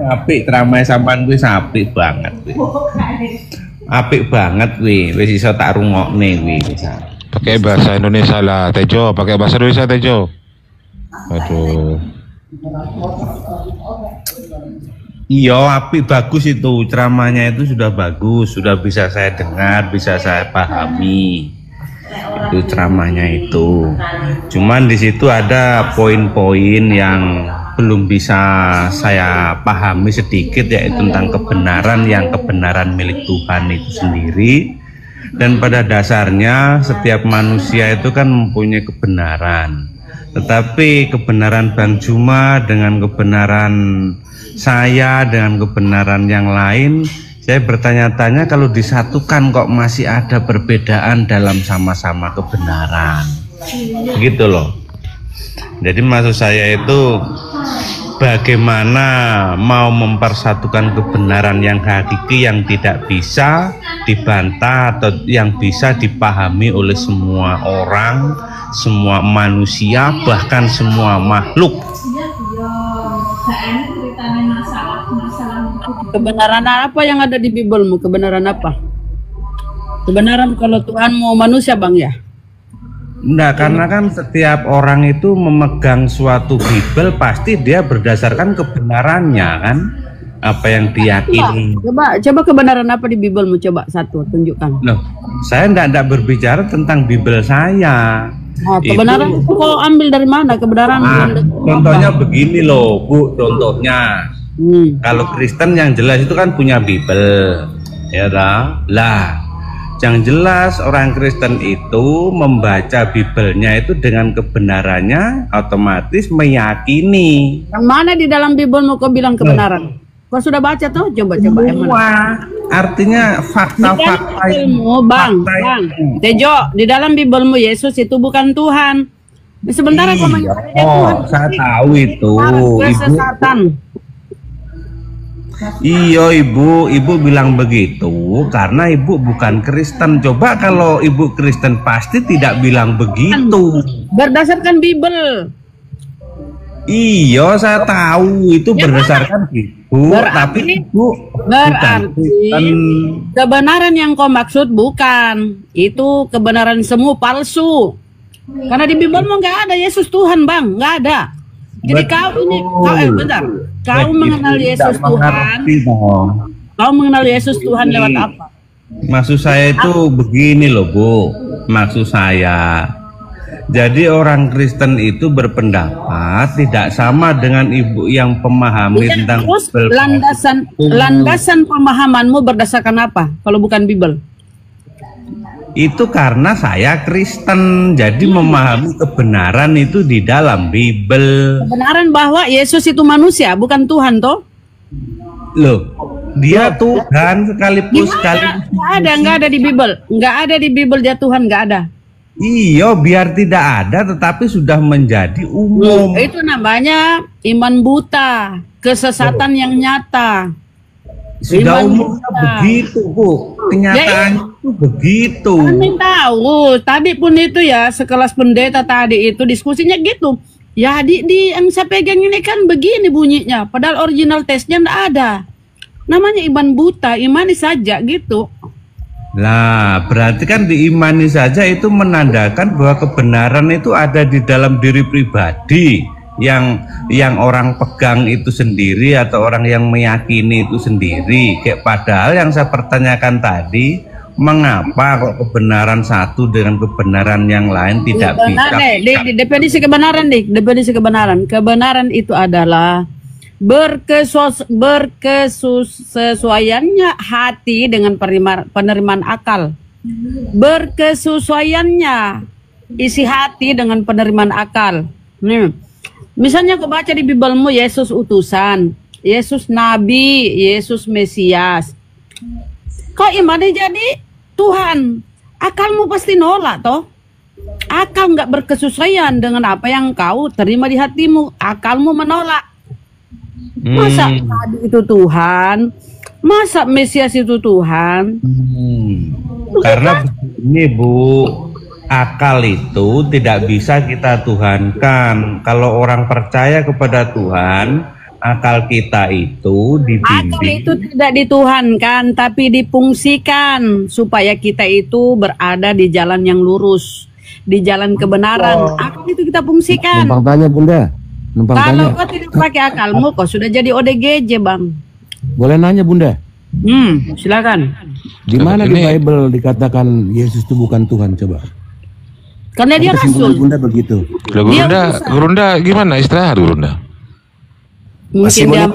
Apik ceramah sampean kuwi apik banget kuwi. Apik banget kuwi, wis iso tak rungokne kuwi. Pakai bahasa Indonesia lah, Tejo. Pakai bahasa Indonesia, Tejo. Aduh. Iya, apik bagus itu ceramahnya itu sudah bagus, sudah bisa saya dengar, bisa saya pahami. Itu ceramahnya itu. Cuman di situ ada poin-poin yang belum bisa saya pahami sedikit, yaitu tentang kebenaran yang kebenaran milik Tuhan itu sendiri. Dan pada dasarnya setiap manusia itu kan mempunyai kebenaran. Tetapi kebenaran Bang Juma dengan kebenaran saya dengan kebenaran yang lain, saya bertanya-tanya kalau disatukan kok masih ada perbedaan dalam sama-sama kebenaran. Begitu loh. Jadi maksud saya itu bagaimana mau mempersatukan kebenaran yang hakiki yang tidak bisa dibantah atau yang bisa dipahami oleh semua orang, semua manusia, bahkan semua makhluk. Kebenaran apa yang ada di Bibelmu? Kebenaran apa? Kebenaran kalau Tuhan mau manusia, Bang, ya? Enggak, karena kan setiap orang itu memegang suatu Bibel pasti dia berdasarkan kebenarannya kan, apa yang diyakini. Coba kebenaran apa di Bibelmu? Coba satu tunjukkan. Loh, saya enggak berbicara tentang Bibel saya. Nah, kebenaran itu kau ambil dari mana? Kebenaran contohnya begini loh, Bu, contohnya. Kalau Kristen yang jelas itu kan punya Bibel, ya lah. Yang jelas orang Kristen itu membaca Bibelnya itu dengan kebenarannya otomatis meyakini. Yang mana di dalam Bibelmu kau bilang kebenaran? Kau sudah baca tuh? Coba. Artinya fakta-fakta ilmu, Bang. Tejo, di dalam Bibelmu Yesus itu bukan Tuhan. Sebentar kau mengatakan Tuhan. Saya tahu itu. Kesesatan. Iya ibu bilang begitu karena ibu bukan Kristen. Coba kalau ibu Kristen pasti tidak bilang begitu. Berdasarkan Bibel. Iya saya tahu itu berdasarkan ibu. Tapi ibu berarti kebenaran yang kau maksud bukan. Itu kebenaran semu palsu. Karena di Bibelmu nggak ada Yesus Tuhan, Bang, nggak ada. Jadi kau mengenal Yesus Tuhan. Kau mengenal Yesus Tuhan lewat apa? Maksud saya itu begini loh, Bu. Maksud saya, jadi orang Kristen itu berpendapat tidak sama dengan ibu yang pemahami tentang landasan pemahamanmu berdasarkan apa? Kalau bukan Bibel? Itu karena saya Kristen, jadi memahami kebenaran itu di dalam Bibel. Kebenaran bahwa Yesus itu manusia, bukan Tuhan, toh? Loh, dia Tuhan sekaligus Nggak ada di Bibel, nggak ada di Bibel dia Tuhan, nggak ada. Iya, biar tidak ada, tetapi sudah menjadi umum. Itu namanya iman buta, kesesatan yang nyata. Sudah umumnya begitu, Bu. Kenyataannya itu begitu. Kami tahu, tadi pun itu ya sekelas pendeta tadi itu diskusinya gitu. Ya di yang saya pegang ini kan begini bunyinya, padahal original tesnya enggak ada. Namanya iman buta, imani saja gitu. Lah, berarti kan diimani saja itu menandakan bahwa kebenaran itu ada di dalam diri pribadi. Yang orang pegang itu sendiri atau orang yang meyakini itu sendiri. Kayak padahal yang saya pertanyakan tadi, mengapa kok kebenaran satu dengan kebenaran yang lain tidak bisa? Definisi kebenaran definisi kebenaran. Kebenaran itu adalah berkesesuaiannya hati dengan penerimaan akal. Berkesesuaiannya isi hati dengan penerimaan akal. Misalnya kau baca di Bibelmu Yesus utusan, Yesus nabi, Yesus Mesias. Kau imannya jadi Tuhan, akalmu pasti nolak toh. Akal nggak berkesesuaian dengan apa yang kau terima di hatimu, akalmu menolak. Masa nabi itu Tuhan, Masa Mesias itu Tuhan? Karena ini Bu, akal itu tidak bisa kita tuhankan. Kalau orang percaya kepada Tuhan, akal kita itu Akal dibimbing. itu tidak dituhankan, tapi difungsikan supaya kita itu berada di jalan yang lurus, di jalan kebenaran. Akal itu kita fungsikan. Numpang tanya Bunda. Numpang Kalau tanya. kau tidak pakai akalmu, kau sudah jadi ODGJ, Bang. Boleh nanya Bunda. Silakan. Di mana di Ini- Bible dikatakan Yesus itu bukan Tuhan coba? Karena dia Kesimpulan rasul. Bunda begitu. Loh, Gurunda gimana istirahat Gurunda? Mungkin dia.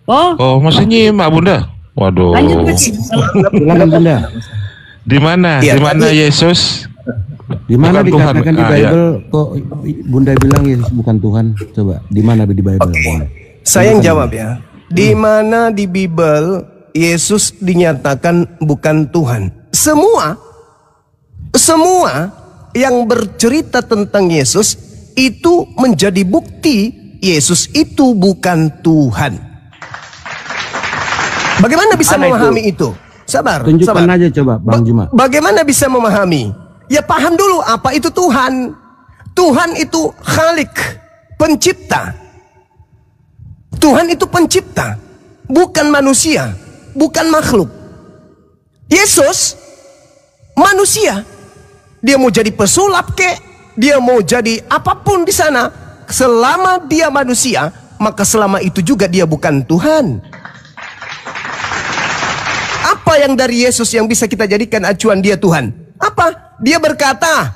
Oh, Oh, masih nyimak Bunda. Waduh. lanjut kecil. Silakan Bunda. Di mana? Iya, Di mana tadi- Yesus? Di mana Bukan Tuhan. dikatakan di Ah, ya. Bible kok Bunda bilang Yesus bukan Tuhan? Coba di mana di Bible? Bunda? Saya yang jawab ya. Di mana di Bible Yesus dinyatakan bukan Tuhan? Semua yang bercerita tentang Yesus itu menjadi bukti Yesus itu bukan Tuhan. Bagaimana bisa memahami itu? Sabar, Tunjukkan sabar. aja coba Bang Juma. Bagaimana bisa memahami? Ya paham dulu apa itu Tuhan. Tuhan itu Khalik, pencipta. Tuhan itu pencipta, bukan manusia, bukan makhluk. Yesus manusia. Dia mau jadi pesulap kek, dia mau jadi apapun di sana, selama dia manusia, maka selama itu juga dia bukan Tuhan. Apa yang dari Yesus yang bisa kita jadikan acuan dia Tuhan? Apa? Dia berkata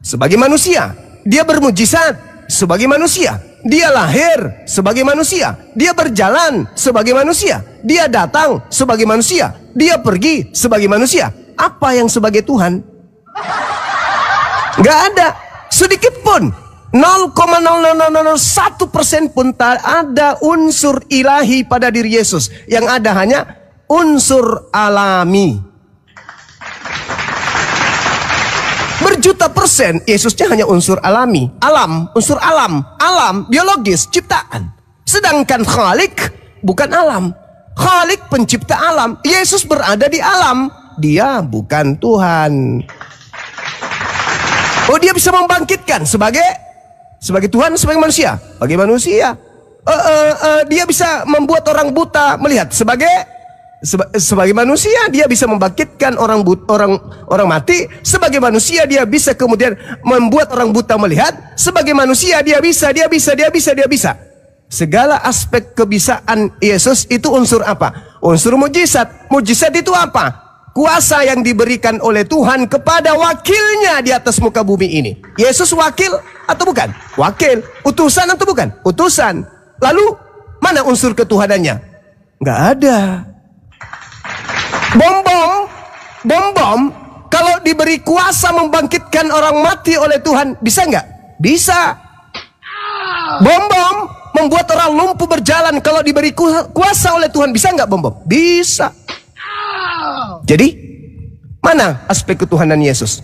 sebagai manusia, dia bermujizat sebagai manusia, dia lahir sebagai manusia, dia berjalan sebagai manusia, dia datang sebagai manusia, dia pergi sebagai manusia. Apa yang sebagai Tuhan? Gak ada sedikit pun, 0,0001% pun tak ada unsur ilahi pada diri Yesus. Yang ada hanya unsur alami. Berjuta persen Yesusnya hanya unsur alami, unsur alam biologis, ciptaan. Sedangkan Khalik bukan alam. Khalik pencipta alam. Yesus berada di alam. Dia bukan Tuhan. Oh, dia bisa membangkitkan sebagai Tuhan, sebagai manusia. Bagi manusia. Dia bisa membuat orang buta melihat sebagai manusia. Dia bisa membangkitkan orang mati. Sebagai manusia dia bisa kemudian membuat orang buta melihat. Sebagai manusia dia bisa. Segala aspek kebisaan Yesus itu unsur apa? Unsur mujizat. Mujizat itu apa? Kuasa yang diberikan oleh Tuhan kepada wakilnya di atas muka bumi ini. Yesus wakil atau bukan? Wakil. Utusan atau bukan? Utusan. Lalu mana unsur ketuhanannya? Nggak ada. Bom kalau diberi kuasa membangkitkan orang mati oleh Tuhan, bisa nggak? Bisa. Bom membuat orang lumpuh berjalan, kalau diberi kuasa oleh Tuhan, bisa nggak bom? Bisa. Jadi mana aspek ketuhanan Yesus?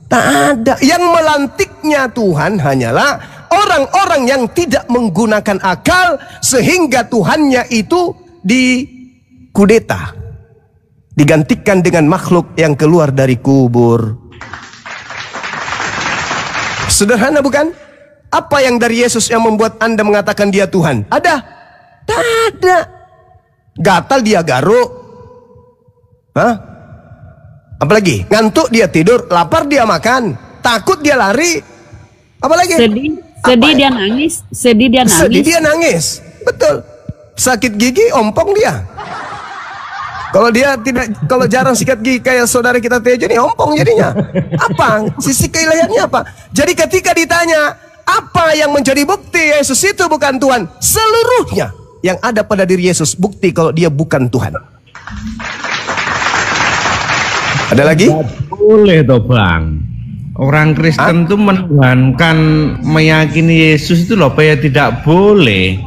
Tak ada. Yang melantiknya Tuhan hanyalah orang-orang yang tidak menggunakan akal, sehingga Tuhannya itu dikudeta, digantikan dengan makhluk yang keluar dari kubur. Sederhana bukan? Apa yang dari Yesus yang membuat Anda mengatakan dia Tuhan? Ada? Tak ada. Gatal dia garuk. Hah? Apalagi? Ngantuk dia tidur, lapar dia makan, takut dia lari. Apalagi? Sedih dia nangis. Sedih dia nangis. Betul. Sakit gigi ompong dia. Kalau jarang sikat gigi kayak saudara kita Tejo ini, ompong jadinya. Apa? Sisi keilahiannya apa? Jadi ketika ditanya apa yang menjadi bukti Yesus itu bukan Tuhan, seluruhnya yang ada pada diri Yesus bukti kalau dia bukan Tuhan. Ada lagi? Boleh toh Bang. Orang Kristen tuh menuhankan, meyakini Yesus itu loh, apa ya tidak boleh.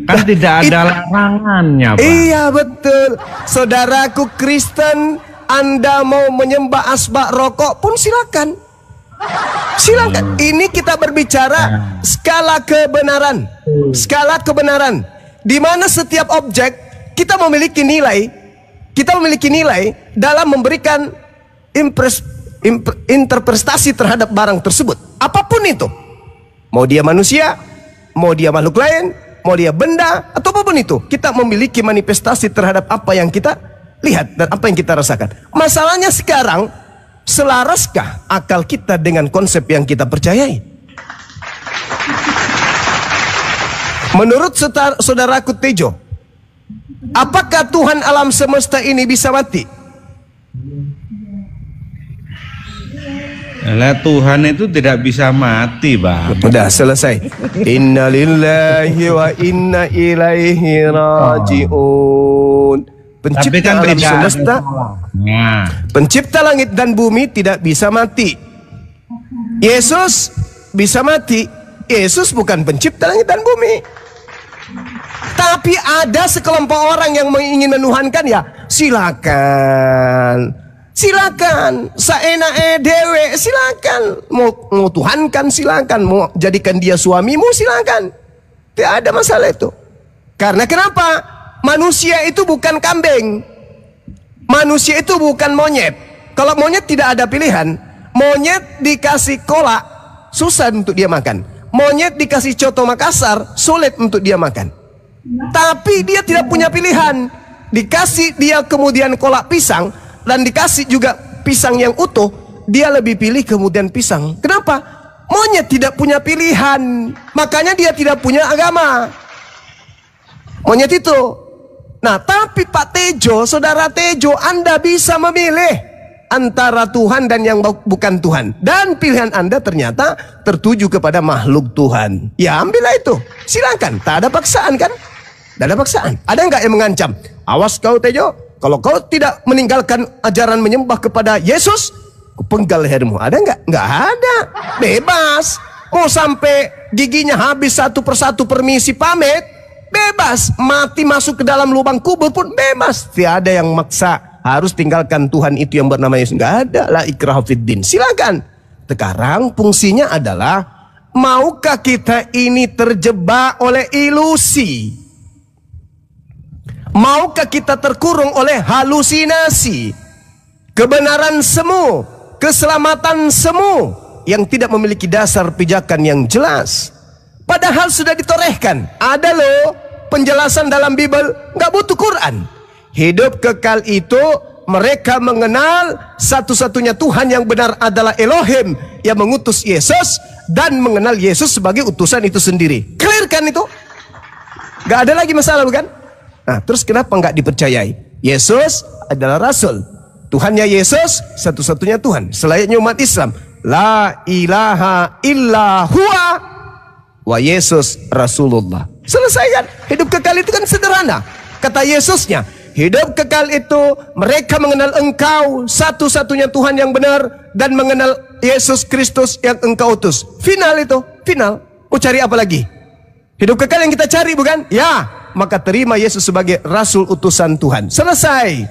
Kan tidak ada larangannya Bang. Iya betul. Saudaraku Kristen, Anda mau menyembah asbak rokok pun silakan. Silakan. Ini kita berbicara skala kebenaran. Skala kebenaran. Di mana setiap objek kita memiliki nilai dalam memberikan interpretasi terhadap barang tersebut. Apapun itu. Mau dia manusia, mau dia makhluk lain, mau dia benda, atau apapun itu. Kita memiliki manifestasi terhadap apa yang kita lihat dan apa yang kita rasakan. Masalahnya sekarang, selaraskah akal kita dengan konsep yang kita percayai? Menurut saudaraku Tejo, apakah Tuhan alam semesta ini bisa mati? Lah Tuhan itu tidak bisa mati, Bang. Udah selesai. Inna lillahi wa inna ilaihi raji'un. Pencipta kan alam tidak. semesta, pencipta langit dan bumi tidak bisa mati. Yesus bisa mati. Yesus bukan pencipta langit dan bumi. Tapi ada sekelompok orang yang ingin menuhankan, ya silakan. Silakan, saenae dewe, silakan. Mau tuhankan, silakan. Mau jadikan dia suamimu, silakan. Tidak ada masalah itu. Karena kenapa? Manusia itu bukan kambing. Manusia itu bukan monyet. Kalau monyet tidak ada pilihan. Monyet dikasih kolak, susah untuk dia makan. Monyet dikasih coto Makassar, sulit untuk dia makan. Tapi dia tidak punya pilihan. Dikasih dia kemudian kolak pisang, dan dikasih juga pisang yang utuh, dia lebih pilih kemudian pisang. Kenapa? Monyet tidak punya pilihan, makanya dia tidak punya agama. Monyet itu. Nah, tapi Pak Tejo, saudara Tejo, Anda bisa memilih antara Tuhan dan yang bukan Tuhan. Dan pilihan Anda ternyata tertuju kepada makhluk Tuhan. Ya, ambillah itu. Silakan. Tak ada paksaan kan? Tak ada paksaan. Ada nggak yang mengancam? Awas kau Tejo, kalau kau tidak meninggalkan ajaran menyembah kepada Yesus, kupenggal lehermu. Ada nggak? Nggak ada. Bebas. Mau sampai giginya habis satu persatu permisi pamit, bebas. Mati masuk ke dalam lubang kubur pun bebas. Tidak ada yang maksa harus tinggalkan Tuhan itu yang bernama Yesus. Nggak ada. La ikraha fiddin. Silakan. Sekarang fungsinya adalah, maukah kita ini terjebak oleh ilusi? Maukah kita terkurung oleh halusinasi? Kebenaran semu, keselamatan semu yang tidak memiliki dasar pijakan yang jelas. Padahal sudah ditorehkan. Ada loh penjelasan dalam Bible, nggak butuh Quran. Hidup kekal itu mereka mengenal satu-satunya Tuhan yang benar adalah Elohim yang mengutus Yesus, dan mengenal Yesus sebagai utusan itu sendiri. Clear kan itu? Nggak ada lagi masalah bukan? Nah, terus kenapa nggak dipercayai? Yesus adalah Rasul. Tuhannya Yesus satu-satunya Tuhan. Selayaknya umat Islam, la ilaha illa huwa wa Yesus Rasulullah. Selesai kan? Hidup kekal itu kan sederhana. Kata Yesusnya, hidup kekal itu mereka mengenal engkau satu-satunya Tuhan yang benar, dan mengenal Yesus Kristus yang engkau utus. Final itu, final. Mau cari apa lagi? Hidup kekal yang kita cari bukan? Ya. Maka terima Yesus sebagai Rasul utusan Tuhan. Selesai.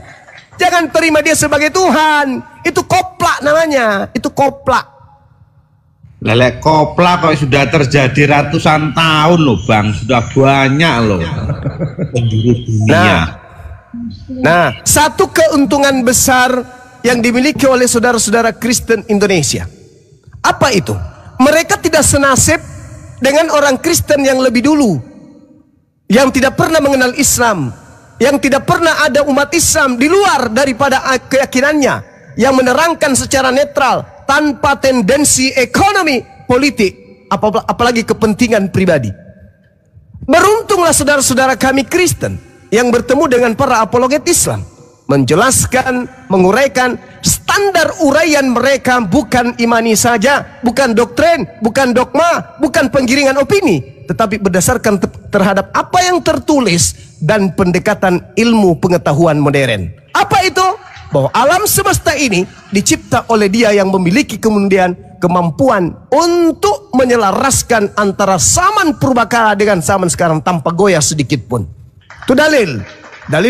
Jangan terima dia sebagai Tuhan. Itu koplak namanya. Itu koplak. Lelek koplak kok sudah terjadi ratusan tahun loh Bang. Sudah banyak loh penjuru dunia. Nah, satu keuntungan besar yang dimiliki oleh saudara-saudara Kristen Indonesia. Apa itu? Mereka tidak senasib dengan orang Kristen yang lebih dulu, yang tidak pernah mengenal Islam, yang tidak pernah ada umat Islam di luar daripada keyakinannya, yang menerangkan secara netral tanpa tendensi ekonomi, politik, apalagi kepentingan pribadi. Beruntunglah saudara-saudara kami Kristen yang bertemu dengan para apologet Islam, menjelaskan, menguraikan standar uraian mereka bukan imani saja, bukan doktrin, bukan dogma, bukan penggiringan opini, tetapi berdasarkan terhadap apa yang tertulis dan pendekatan ilmu pengetahuan modern. Apa itu? Bahwa alam semesta ini dicipta oleh Dia yang memiliki kemudian kemampuan untuk menyelaraskan antara zaman purbakala dengan zaman sekarang tanpa goyah sedikit pun. Itu dalil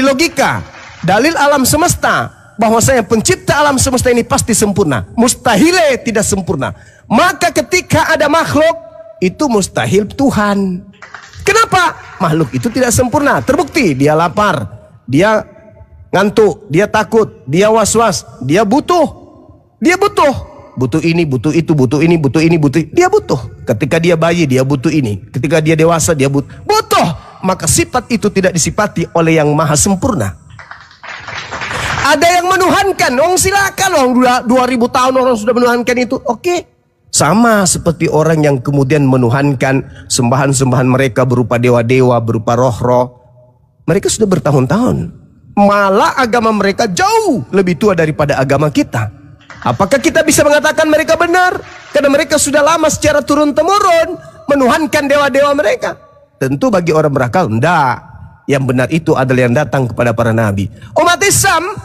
logika, dalil alam semesta, bahwasanya pencipta alam semesta ini pasti sempurna. Mustahil tidak sempurna. Maka ketika ada makhluk, itu mustahil Tuhan. Kenapa? Makhluk itu tidak sempurna. Terbukti dia lapar, dia ngantuk, dia takut, dia was-was, dia butuh ini, butuh itu, butuh ini, butuh ini, butuh ini. Dia butuh. Ketika dia bayi, dia butuh ini. Ketika dia dewasa, dia butuh. Maka sifat itu tidak disifati oleh yang maha sempurna. Ada yang menuhankan, silakan 2000 tahun orang sudah menuhankan itu. Oke. Sama seperti orang yang kemudian menuhankan sembahan-sembahan mereka berupa dewa-dewa, berupa roh-roh. Mereka sudah bertahun-tahun. Malah agama mereka jauh lebih tua daripada agama kita. Apakah kita bisa mengatakan mereka benar? Karena mereka sudah lama secara turun-temurun menuhankan dewa-dewa mereka. Tentu bagi orang berakal, enggak. Yang benar itu adalah yang datang kepada para nabi. Umat Islam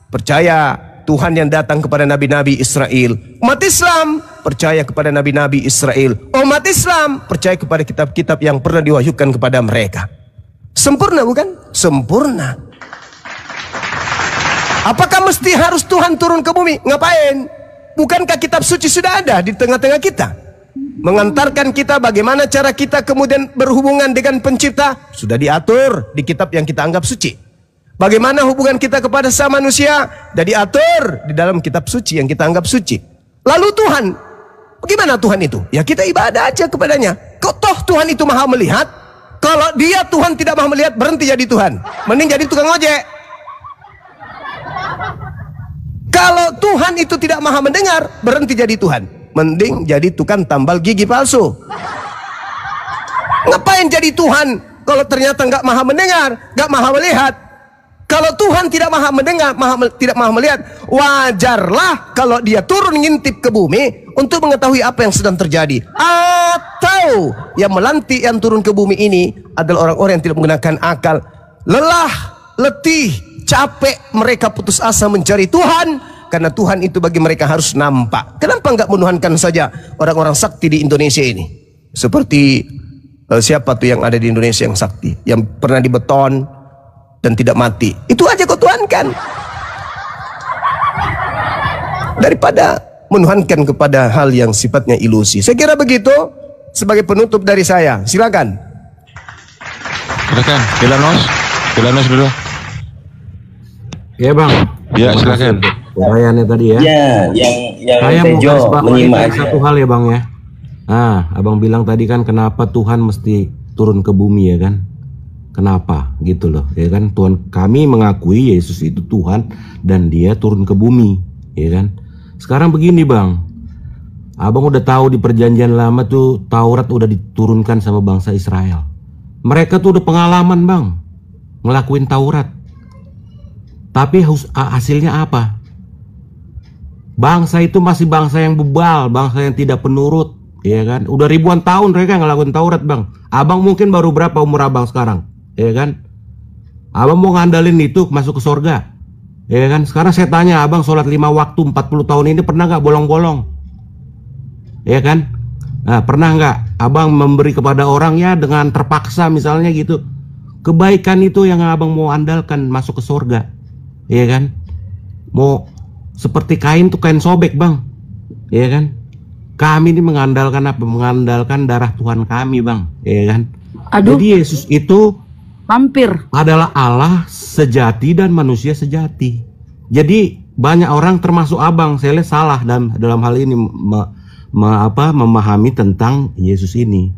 percaya Tuhan yang datang kepada nabi-nabi Israel. Umat Islam percaya kepada nabi-nabi Israel. Umat Islam percaya kepada kitab-kitab yang pernah diwahyukan kepada mereka. Sempurna bukan? Sempurna. Apakah mesti harus Tuhan turun ke bumi? Ngapain? Bukankah kitab suci sudah ada di tengah-tengah kita? Mengantarkan kita bagaimana cara kita kemudian berhubungan dengan pencipta. Sudah diatur di kitab yang kita anggap suci. Bagaimana hubungan kita kepada sama manusia. Sudah diatur di dalam kitab suci yang kita anggap suci. Lalu Tuhan, bagaimana Tuhan itu? Ya kita ibadah aja kepadanya. Kok toh Tuhan itu maha melihat? Kalau dia Tuhan tidak maha melihat, berhenti jadi Tuhan. Mending jadi tukang ojek. Kalau Tuhan itu tidak maha mendengar, berhenti jadi Tuhan. Mending jadi tukang tambal gigi palsu. Ngapain jadi Tuhan kalau ternyata nggak maha mendengar, nggak maha melihat? Kalau Tuhan tidak maha mendengar, tidak maha melihat, wajarlah kalau dia turun ngintip ke bumi untuk mengetahui apa yang sedang terjadi. Atau yang melantik yang turun ke bumi ini adalah orang-orang yang tidak menggunakan akal, lelah, letih, capek, mereka putus asa mencari Tuhan. Karena Tuhan itu bagi mereka harus nampak. Kenapa nggak menuhankan saja orang-orang sakti di Indonesia ini? Seperti siapa tuh yang ada di Indonesia yang sakti, yang pernah dibeton dan tidak mati? Itu aja kau tuhankan. Daripada menuhankan kepada hal yang sifatnya ilusi. Saya kira begitu. Sebagai penutup dari saya, silakan. Silakan, Vilanos dulu. Ya bang. Ya silakan. Pertanyaannya tadi ya. Ya, yang saya mau Tejo menyimak satu hal ya bang ya. Nah, abang bilang tadi kan kenapa Tuhan mesti turun ke bumi ya kan? Kenapa gitu loh ya kan? Tuhan kami mengakui Yesus itu Tuhan dan dia turun ke bumi ya kan? Sekarang begini bang, abang udah tahu di perjanjian lama tuh Taurat udah diturunkan sama bangsa Israel. Mereka tuh udah pengalaman bang ngelakuin Taurat. Tapi hasilnya apa? Bangsa itu masih bangsa yang bebal, bangsa yang tidak penurut, ya kan? Udah ribuan tahun mereka ngelakuin Taurat, bang. Abang mungkin baru berapa umur abang sekarang, ya kan? Abang mau ngandalin itu masuk ke surga, ya kan? Sekarang saya tanya, abang sholat 5 waktu 40 tahun ini pernah nggak bolong-bolong, ya kan? Nah, pernah nggak abang memberi kepada orang ya dengan terpaksa misalnya gitu? Kebaikan itu yang abang mau andalkan masuk ke surga, ya kan? Mau seperti kain tuh kain sobek bang, ya kan? Kami ini mengandalkan apa? Mengandalkan darah Tuhan kami bang, ya kan? Aduh. Jadi Yesus itu Hampir. adalah Allah sejati dan manusia sejati. Jadi banyak orang termasuk abang, saya lihat salah dalam hal ini memahami tentang Yesus ini.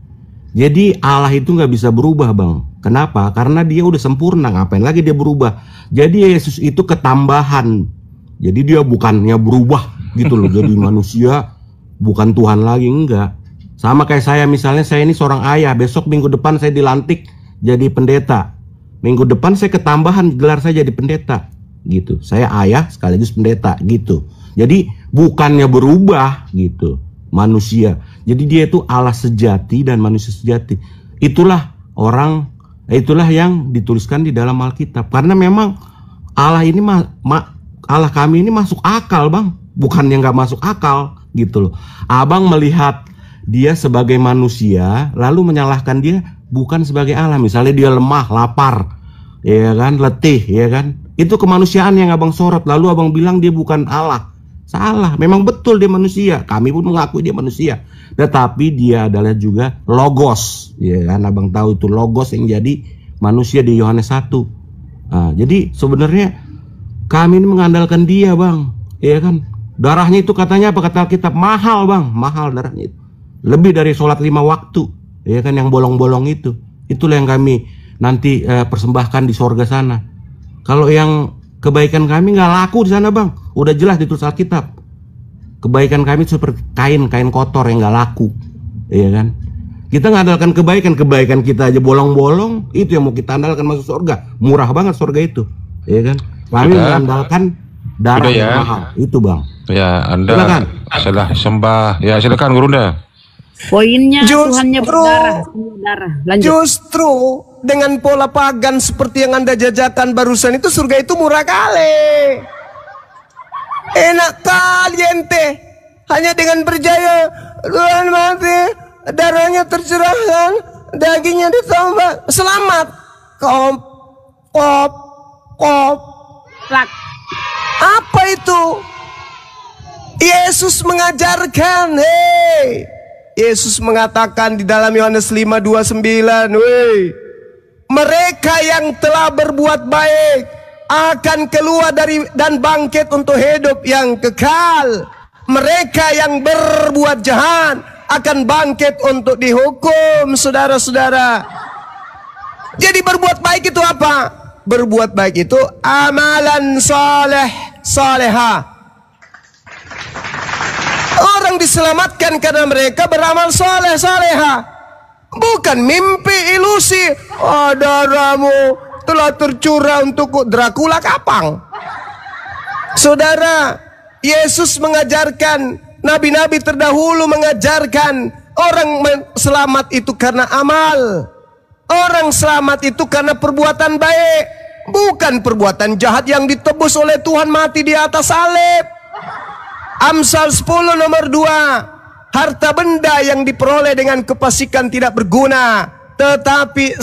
Jadi Allah itu nggak bisa berubah bang. Kenapa? Karena dia udah sempurna. Ngapain lagi dia berubah? Jadi Yesus itu ketambahan. Jadi dia bukannya berubah gitu loh. Jadi manusia bukan Tuhan lagi, enggak. Sama kayak saya misalnya, saya ini seorang ayah. Besok minggu depan saya dilantik jadi pendeta. Minggu depan saya ketambahan gelar saya jadi pendeta gitu. Saya ayah sekaligus pendeta gitu. Jadi bukannya berubah gitu manusia. Jadi dia itu Allah sejati dan manusia sejati. Itulah yang dituliskan di dalam Alkitab. Karena memang Allah ini Allah kami ini masuk akal bang, bukannya nggak masuk akal gitu loh. Abang melihat dia sebagai manusia lalu menyalahkan dia bukan sebagai Allah. Misalnya dia lemah, lapar, ya kan, letih, ya kan, itu kemanusiaan yang abang sorot. Lalu abang bilang dia bukan Allah. Salah, memang betul dia manusia. Kami pun mengakui dia manusia. Tetapi dia adalah juga Logos, ya kan, abang tahu itu Logos yang jadi manusia di Yohanes 1. Nah, jadi sebenarnya kami ini mengandalkan dia, Bang. Iya kan? Darahnya itu katanya apa, kata Alkitab, mahal, Bang. Mahal darahnya itu. Lebih dari sholat 5 waktu. Iya kan, yang bolong-bolong itu. Itulah yang kami nanti persembahkan di sorga sana. Kalau yang kebaikan kami nggak laku di sana, Bang. Udah jelas ditulis Alkitab. Kebaikan kami seperti kain kotor yang nggak laku. Iya kan? Kita ngandalkan kebaikan kita aja bolong-bolong, itu yang mau kita andalkan masuk surga. Murah banget surga itu, ya kan? Kami mengandalkan darah yang mahal, itu, Bang. Ya, Anda silakan. Sudah sembah. Ya, silakan Gurunda. Poinnya Tuhannya berdarah. Lanjut. Justru dengan pola pagan seperti yang Anda jajakan barusan itu, surga itu murah kali. Enak kali ente. Hanya dengan berjaya Tuhan mati, darahnya tercurahkan, dagingnya ditambah, selamat. Kop. Plak. Apa itu? Yesus mengajarkan, Yesus mengatakan di dalam Yohanes 5:29, mereka yang telah berbuat baik akan keluar dari dan bangkit untuk hidup yang kekal. Mereka yang berbuat jahat akan bangkit untuk dihukum, saudara-saudara. Jadi berbuat baik itu apa? Berbuat baik itu amalan salehah. Orang diselamatkan karena mereka beramal salehah. Bukan mimpi ilusi. Oh, darahmu telah tercurah untukku. Dracula kapang. Saudara, Yesus mengajarkan, nabi-nabi terdahulu mengajarkan, orang selamat itu karena amal. Orang selamat itu karena perbuatan baik, bukan perbuatan jahat yang ditebus oleh Tuhan mati di atas salib. Amsal 10 nomor 2, harta benda yang diperoleh dengan kefasikan tidak berguna, tetapi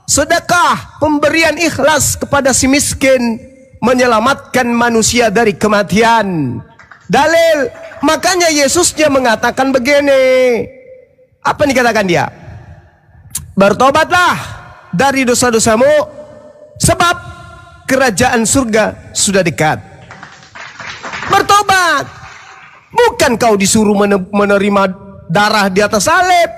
sedekah, pemberian ikhlas kepada si miskin menyelamatkan manusia dari kematian. Dalil, makanya Yesus dia mengatakan begini. Apa yang dikatakan dia? Bertobatlah dari dosa-dosamu, sebab kerajaan surga sudah dekat. Bertobat. Bukan kau disuruh menerima darah di atas salib.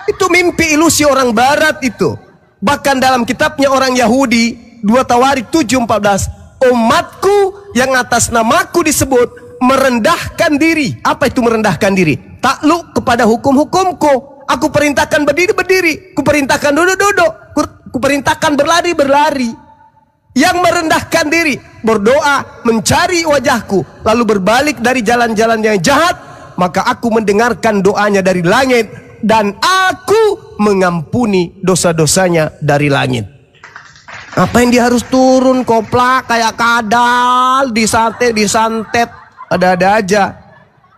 Itu mimpi ilusi orang barat itu. Bahkan dalam kitabnya orang Yahudi 2 Tawarik 7:14, umatku yang atas namaku disebut merendahkan diri. Apa itu merendahkan diri? Takluk kepada hukum-hukumku. Aku perintahkan berdiri, kuperintahkan duduk, kuperintahkan berlari. Yang merendahkan diri, berdoa, mencari wajahku, lalu berbalik dari jalan-jalan yang jahat, maka aku mendengarkan doanya dari langit, dan aku mengampuni dosa-dosanya dari langit. Apa yang dia harus turun koplak kayak kadal, disantet, ada-ada aja.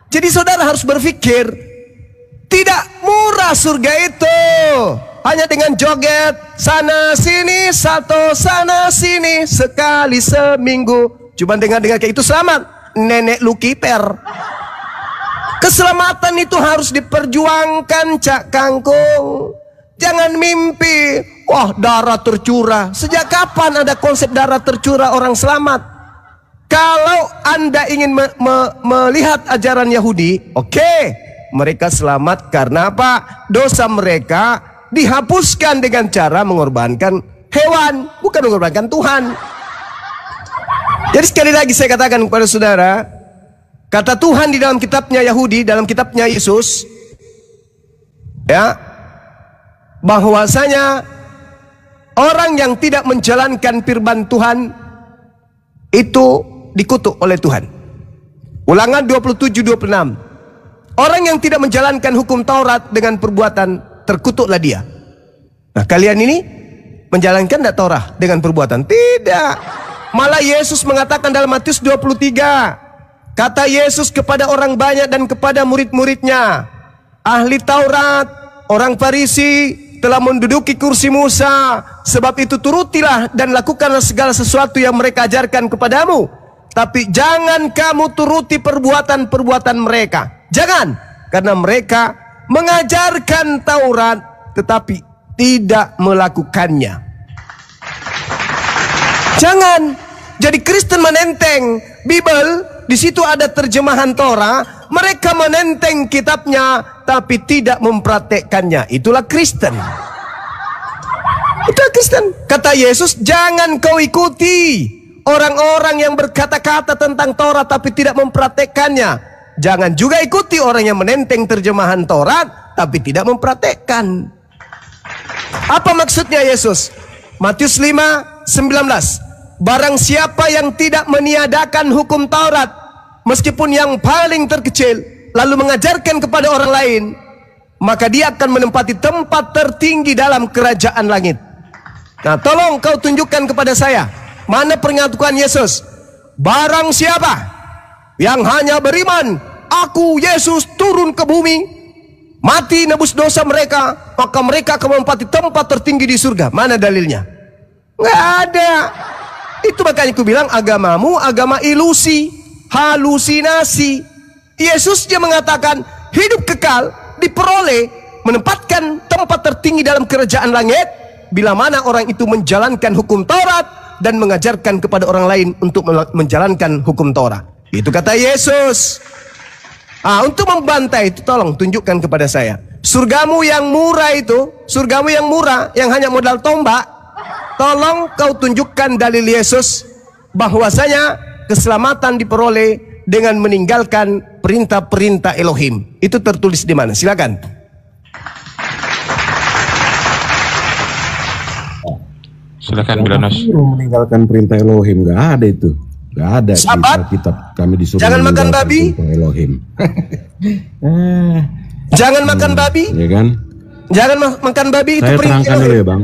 Jadi saudara harus berpikir, tidak murah surga itu. Hanya dengan joget sana sini, satu sana sini, sekali seminggu. Cuma dengar-dengar kayak itu selamat. Nenek lu kiper. Keselamatan itu harus diperjuangkan, Cak Kangkung. Jangan mimpi, wah darah tercurah. Sejak kapan ada konsep darah tercurah orang selamat? Kalau Anda ingin melihat ajaran Yahudi, oke, mereka selamat karena apa? Dosa mereka dihapuskan dengan cara mengorbankan hewan, bukan mengorbankan Tuhan. Jadi sekali lagi saya katakan kepada saudara, kata Tuhan di dalam kitabnya Yahudi, dalam kitabnya Yesus, ya, bahwasanya orang yang tidak menjalankan firman Tuhan itu dikutuk oleh Tuhan. Ulangan 27:26. Orang yang tidak menjalankan hukum Taurat dengan perbuatan, terkutuklah dia. Nah, kalian ini menjalankan tidak Taurat dengan perbuatan? Tidak. Malah Yesus mengatakan dalam Matius 23, kata Yesus kepada orang banyak dan kepada murid-muridnya, ahli Taurat, orang Farisi telah menduduki kursi Musa, sebab itu turutilah dan lakukanlah segala sesuatu yang mereka ajarkan kepadamu. Tapi jangan kamu turuti perbuatan-perbuatan mereka. Jangan, karena mereka mengajarkan Taurat tetapi tidak melakukannya. Jangan. Jadi Kristen menenteng Bible, di situ ada terjemahan Torah, mereka menenteng kitabnya tapi tidak mempraktekkannya. Itulah Kristen. Itulah Kristen. Kata Yesus, jangan kau ikuti orang-orang yang berkata-kata tentang Torah tapi tidak mempraktekkannya. Jangan juga ikuti orang yang menenteng terjemahan Taurat tapi tidak mempraktekkan. Apa maksudnya Yesus? Matius 5:19. Barang siapa yang tidak meniadakan hukum Taurat, meskipun yang paling terkecil, lalu mengajarkan kepada orang lain, maka dia akan menempati tempat tertinggi dalam kerajaan langit. Nah, tolong kau tunjukkan kepada saya, mana pernyataan Yesus? Barang siapa yang hanya beriman, aku Yesus turun ke bumi, mati nebus dosa mereka, maka mereka akan menempati tempat tertinggi di surga. Mana dalilnya? Nggak ada. Itu makanya aku bilang agamamu agama ilusi, halusinasi. Yesus dia mengatakan hidup kekal diperoleh, menempatkan tempat tertinggi dalam kerajaan langit bila mana orang itu menjalankan hukum Taurat dan mengajarkan kepada orang lain untuk menjalankan hukum Taurat. Itu kata Yesus. Untuk membantai itu tolong tunjukkan kepada saya. Surgamu yang murah itu, surgamu yang murah yang hanya modal tombak. Tolong kau tunjukkan dalil Yesus bahwasanya keselamatan diperoleh dengan meninggalkan perintah-perintah Elohim. Itu tertulis di mana? Silakan. Silakan Bilanos. Meninggalkan perintah Elohim, nggak ada itu. Nggak ada di kitab kami disuruh. Jangan makan babi. Elohim. Jangan makan babi. Ya kan? Jangan makan babi. Itu Saya perintah terangkan dulu ya Bang.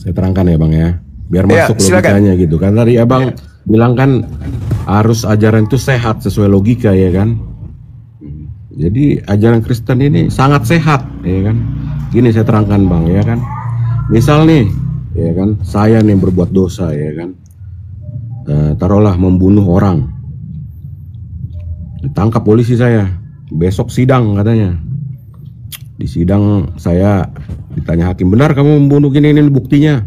Saya terangkan ya Bang ya, biar masuk logikanya gitu kan. Tadi Abang bilang kan harus ajaran itu sehat sesuai logika ya kan. Jadi ajaran Kristen ini sangat sehat ya kan. Gini saya terangkan Bang ya kan. Misal nih ya kan, saya nih berbuat dosa ya kan, taruhlah membunuh orang, ditangkap polisi saya, besok sidang katanya. Di sidang saya ditanya hakim, benar kamu membunuh gini, ini buktinya.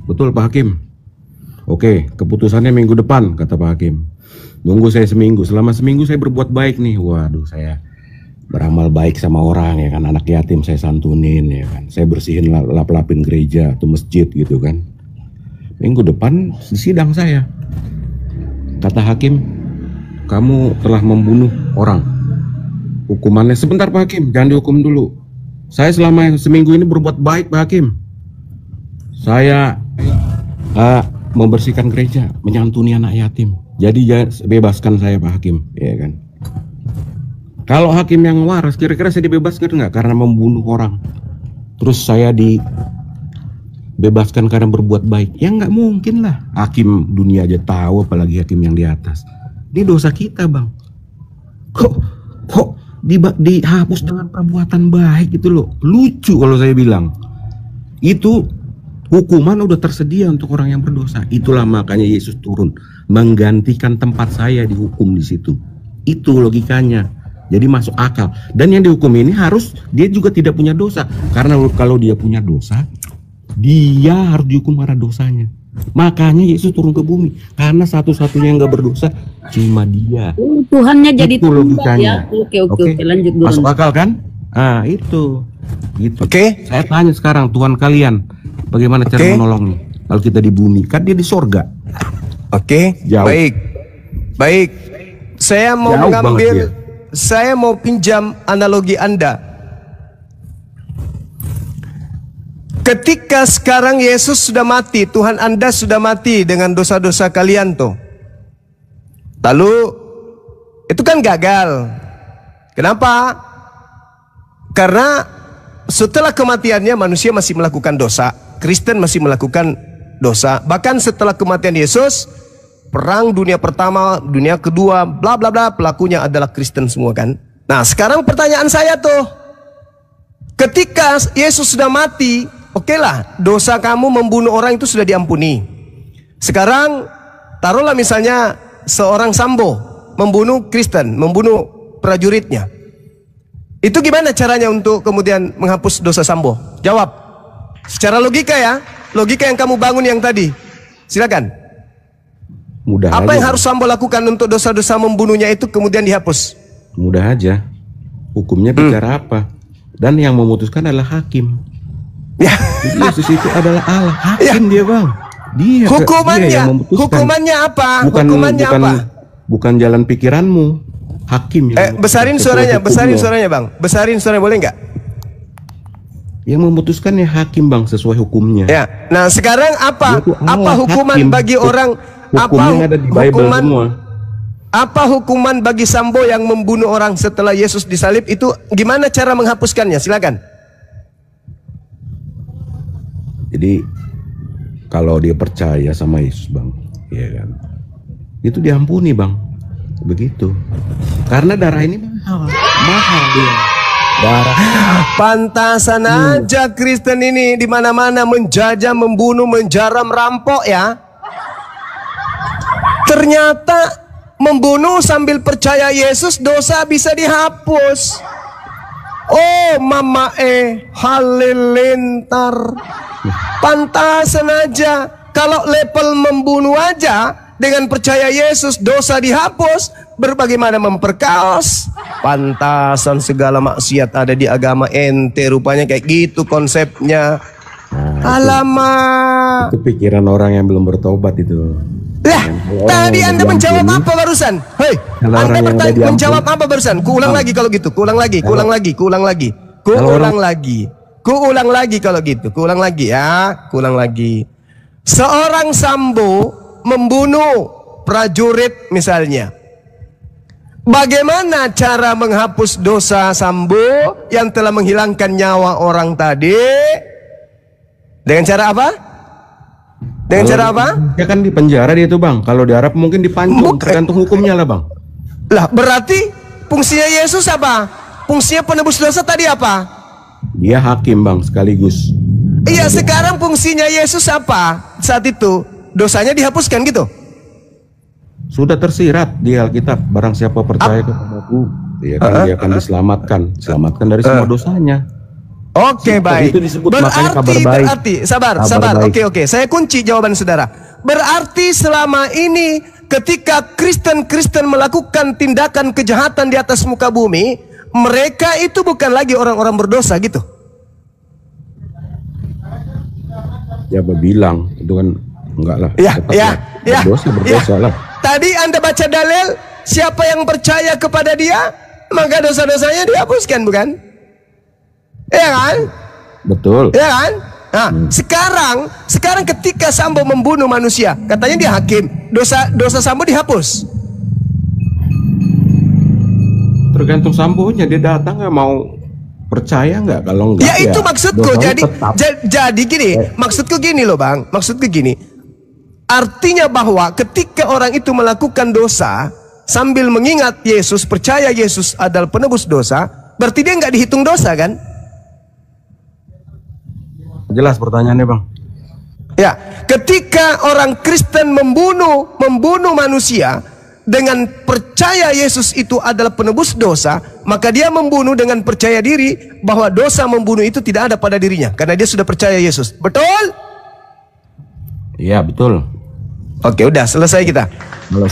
Betul Pak Hakim. Oke, keputusannya minggu depan kata Pak Hakim. Nunggu saya seminggu. Selama seminggu saya berbuat baik nih. Waduh, saya beramal baik sama orang ya kan, anak yatim saya santunin ya kan, saya bersihin lap-lapin gereja atau masjid gitu kan. Minggu depan sidang saya, kata hakim, kamu telah membunuh orang. Hukumannya sebentar Pak Hakim, jangan dihukum dulu. Saya selama seminggu ini berbuat baik Pak Hakim. Saya membersihkan gereja, menyantuni anak yatim. Jadi bebaskan saya Pak Hakim, ya kan. Kalau hakim yang waras, kira-kira saya dibebaskan nggak karena membunuh orang? Terus saya dibebaskan karena berbuat baik? Ya nggak mungkin lah. Hakim dunia aja tahu, apalagi hakim yang di atas. Ini dosa kita Bang. Kok dihapus dengan perbuatan baik gitu loh. Lucu kalau saya bilang. Itu hukuman udah tersedia untuk orang yang berdosa. Itulah makanya Yesus turun menggantikan tempat saya dihukum di situ. Itu logikanya. Jadi masuk akal. Dan yang dihukum ini harus dia juga tidak punya dosa. Karena kalau dia punya dosa, dia harus dihukum karena dosanya. Makanya Yesus turun ke bumi. Karena satu-satunya yang gak berdosa cuma dia. Tuhannya jadi itu logikanya. Ya. Oke, lanjut dulu. Masuk akal kan? Itu. Gitu. Oke. Saya tanya sekarang Tuhan kalian, bagaimana cara menolongnya? Kalau kita di bumi, kan dia di sorga. Oke. Jauh. Baik. Saya mau Jauh mengambil, saya mau pinjam analogi Anda. Ketika sekarang Yesus sudah mati, Tuhan Anda sudah mati dengan dosa-dosa kalian tuh. Lalu itu kan gagal. Kenapa? Karena setelah kematiannya manusia masih melakukan dosa, Kristen masih melakukan dosa. Bahkan setelah kematian Yesus, perang dunia pertama, dunia kedua, bla bla bla, pelakunya adalah Kristen semua kan. Nah, sekarang pertanyaan saya tuh, ketika Yesus sudah mati, oke lah, dosa kamu membunuh orang itu sudah diampuni. Sekarang taruhlah misalnya seorang Sambo membunuh Kristen, membunuh prajuritnya. Itu gimana caranya untuk kemudian menghapus dosa Sambo? Jawab. Secara logika ya, Logika yang kamu bangun yang tadi. Silakan. Mudah Apa aja. yang harus Sambo lakukan untuk dosa-dosa membunuhnya itu kemudian dihapus? Mudah aja. Hukumnya bicara apa? Dan yang memutuskan adalah hakim. Ya. Yesus itu adalah Allah. Hakim dia, Bang. Dia yang memutuskan. Hukumannya apa? Bukan, Hukumannya bukan, apa? Bukan jalan pikiranmu. Hakim yang memutuskan Besarin sesuai suaranya, hukumnya. besarin suaranya, Bang. Besarin suaranya, boleh nggak? Yang memutuskannya hakim, Bang, sesuai hukumnya. Ya. Nah, sekarang apa? Dia tuh Allah, Apa hukuman hakim. bagi orang? Hukumnya ada di Bible semua. Apa hukuman bagi Sambo yang membunuh orang setelah Yesus disalib itu? Gimana cara menghapuskannya? Silakan. Jadi kalau dia percaya sama Yesus, Bang, ya kan, itu diampuni, Bang, begitu. Karena darah ini mahal dia. Darah. Pantasan aja Kristen ini di mana-mana menjajah, membunuh, menjara, merampok ya. Ternyata membunuh sambil percaya Yesus dosa bisa dihapus. Oh mama halilintar. Pantasan aja kalau level membunuh aja dengan percaya Yesus dosa dihapus, berbagaimana memperkaos. Pantasan segala maksiat ada di agama ente, rupanya kayak gitu konsepnya. Alamak. Itu pikiran orang yang belum bertobat itu. Lah, tadi Anda menjawab apa barusan? Hei, Anda menjawab apa barusan? Kuulang lagi kalau gitu. Kuulang lagi kalau gitu. Kuulang lagi ya. Kuulang lagi. Seorang Sambo membunuh prajurit misalnya. Bagaimana cara menghapus dosa Sambo yang telah menghilangkan nyawa orang tadi? Dengan cara apa? Dengan cara apa? Dia kan di penjara dia tuh, Bang. Kalau di Arab mungkin dipancung, tergantung hukumnya lah, Bang. Lah, berarti fungsinya Yesus apa? Fungsinya penebus dosa tadi apa? Dia hakim, Bang, sekaligus. Iya, sekarang fungsinya Yesus apa? Saat itu dosanya dihapuskan gitu. Sudah tersirat di Alkitab, barang siapa percaya kepadaku, ya kan, dia akan diselamatkan dari semua dosanya. Oke, baik. Itu disebut makanya kabar baik. Berarti, sabar. Oke. Saya kunci jawaban saudara. Berarti selama ini ketika Kristen melakukan tindakan kejahatan di atas muka bumi, mereka itu bukan lagi orang-orang berdosa gitu. Ya, bilang itu kan enggak lah. Ya. Berdosa lah. Tadi Anda baca dalil, siapa yang percaya kepada dia, maka dosa-dosanya dihapuskan, bukan? Ya kan? Betul. Ya kan? Nah, sekarang ketika Sambo membunuh manusia, katanya dia hakim, dosa Sambo dihapus. Tergantung Sambonya, dia datang nggak mau percaya nggak, kalau nggak ya itu maksudku. Jadi gini, Eh. maksudku gini loh, Bang. Maksudku gini. Artinya bahwa ketika orang itu melakukan dosa sambil mengingat Yesus, percaya Yesus adalah penebus dosa, berarti dia nggak dihitung dosa kan? Jelas pertanyaannya, Bang. Ya, ketika orang Kristen membunuh manusia dengan percaya Yesus itu adalah penebus dosa, maka dia membunuh dengan percaya diri bahwa dosa membunuh itu tidak ada pada dirinya karena dia sudah percaya Yesus. Betul? Iya, betul. Oke, udah selesai kita.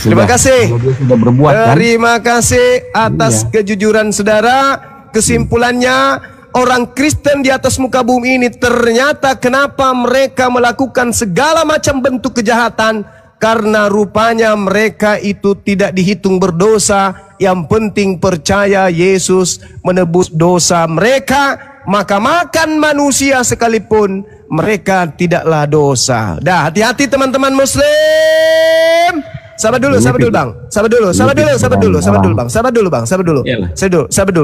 Terima kasih. Kalau dia sudah berbuat, kan? Terima kasih atas kejujuran saudara. Kesimpulannya, orang Kristen di atas muka bumi ini ternyata kenapa mereka melakukan segala macam bentuk kejahatan, karena rupanya mereka itu tidak dihitung berdosa. Yang penting percaya Yesus menebus dosa mereka, maka makan manusia sekalipun mereka tidaklah dosa. Dah, hati-hati teman-teman Muslim. Sabar dulu Bang. Sabar dulu.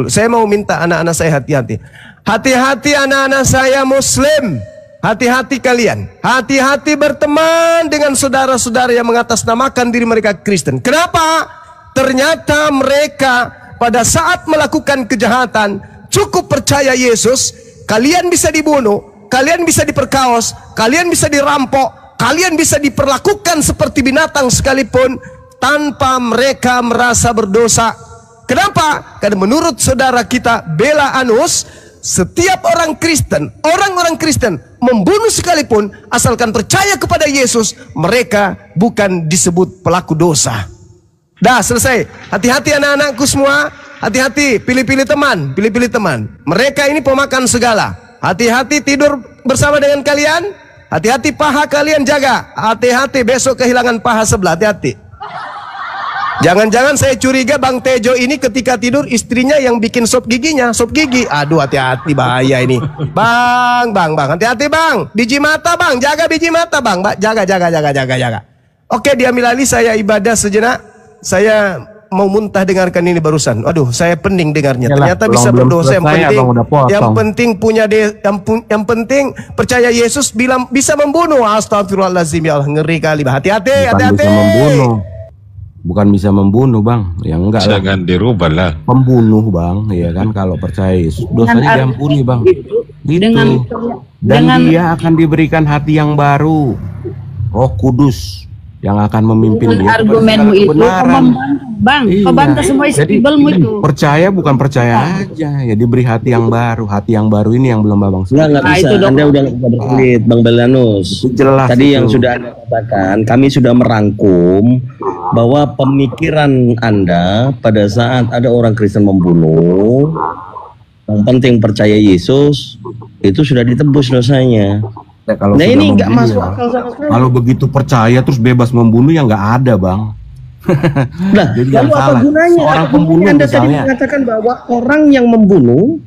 Saya mau minta anak-anak saya hati-hati. Hati-hati anak-anak saya Muslim. Hati-hati kalian. Hati-hati berteman dengan saudara-saudara yang mengatasnamakan diri mereka Kristen. Kenapa? Ternyata mereka pada saat melakukan kejahatan cukup percaya Yesus, kalian bisa dibunuh, kalian bisa diperkaos, kalian bisa dirampok, kalian bisa diperlakukan seperti binatang sekalipun tanpa mereka merasa berdosa. Kenapa? Karena menurut saudara kita Bela Anus, setiap orang Kristen, orang-orang Kristen membunuh sekalipun, asalkan percaya kepada Yesus, mereka bukan disebut pelaku dosa. Dah selesai. Hati-hati anak-anakku semua. Hati-hati, pilih-pilih teman, pilih-pilih teman. Mereka ini pemakan segala. Hati-hati tidur bersama dengan kalian. Hati-hati paha kalian jaga. Hati-hati besok kehilangan paha sebelah. Hati-hati. Jangan-jangan saya curiga Bang Tejo ini ketika tidur istrinya yang bikin sop giginya, sop gigi. Aduh, hati-hati, bahaya ini. Bang, hati-hati bang. Biji mata bang, jaga biji mata bang. Jaga. Oke, diambil alih, saya ibadah sejenak. Saya mau muntah dengarkan ini barusan. Aduh, saya pening dengarnya. Yalah, Ternyata bisa berdosa. Yang penting yang penting percaya Yesus bilang bisa membunuh. Astagfirullahaladzim, ya Allah, ngeri kali. Hati-hati, hati-hati. Bisa membunuh. Bukan bisa membunuh bang, ya enggak lah. Jangan dirubah lah. Pembunuh bang, ya kan, kalau percaya Yesus dosanya diampuni bang. Gitu. Dan dia akan diberikan hati yang baru, Roh Kudus yang akan memimpin dia. Argumenmu itu bang, kau bantah semua isi Bible-mu itu. Percaya bukan percaya aja, ya diberi hati yang baru. Hati yang baru ini yang belum babang. Nggak bisa. Anda udah berkelit, Bang Belanus. Itu jelas. Tadi itu. yang sudah Anda katakan, kami sudah merangkum bahwa pemikiran Anda pada saat ada orang Kristen membunuh, yang penting percaya Yesus, itu sudah ditebus dosanya. Kalau nah ini nggak membunuh, masuk akal sama sekali. Kalau begitu percaya terus bebas membunuh ya nggak ada bang. Nah, lalu apa gunanya? Seorang pembunuh Anda tadi misalnya mengatakan bahwa orang yang membunuh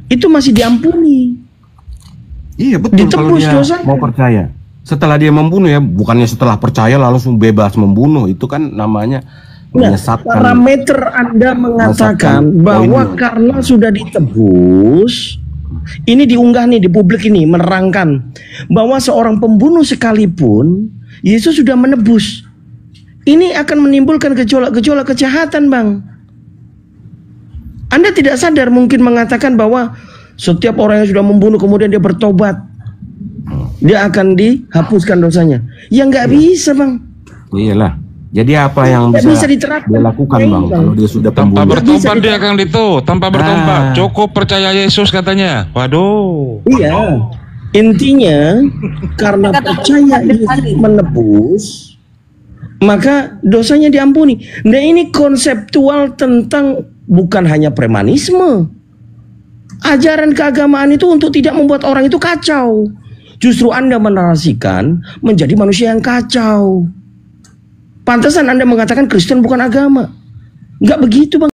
itu masih diampuni. Iya betul, kalau Ditebus dia dosanya. mau percaya. Setelah dia membunuh ya, bukannya setelah percaya langsung bebas membunuh. Itu kan namanya menyesatkan. Parameter Anda mengatakan bahwa karena sudah ditebus, ini diunggah nih di publik ini, menerangkan bahwa seorang pembunuh sekalipun Yesus sudah menebus. Ini akan menimbulkan gejolak-gejolak kejahatan, Bang. Anda tidak sadar mungkin mengatakan bahwa setiap orang yang sudah membunuh kemudian dia bertobat, dia akan dihapuskan dosanya. Ya nggak bisa, Bang. Iyalah. Jadi apa yang bisa diterapkan dia lakukan, Bang, kalau dia sudah Tanpa pembunuh? bertobat dia akan tanpa bertobat. Cukup percaya Yesus katanya. Waduh. Iya. Intinya karena percaya Yesus menebus, maka dosanya diampuni. Nah, ini konseptual tentang bukan hanya premanisme. Ajaran keagamaan itu untuk tidak membuat orang itu kacau. Justru Anda menarasikan menjadi manusia yang kacau. Pantesan Anda mengatakan Kristen bukan agama. Enggak begitu, Bang.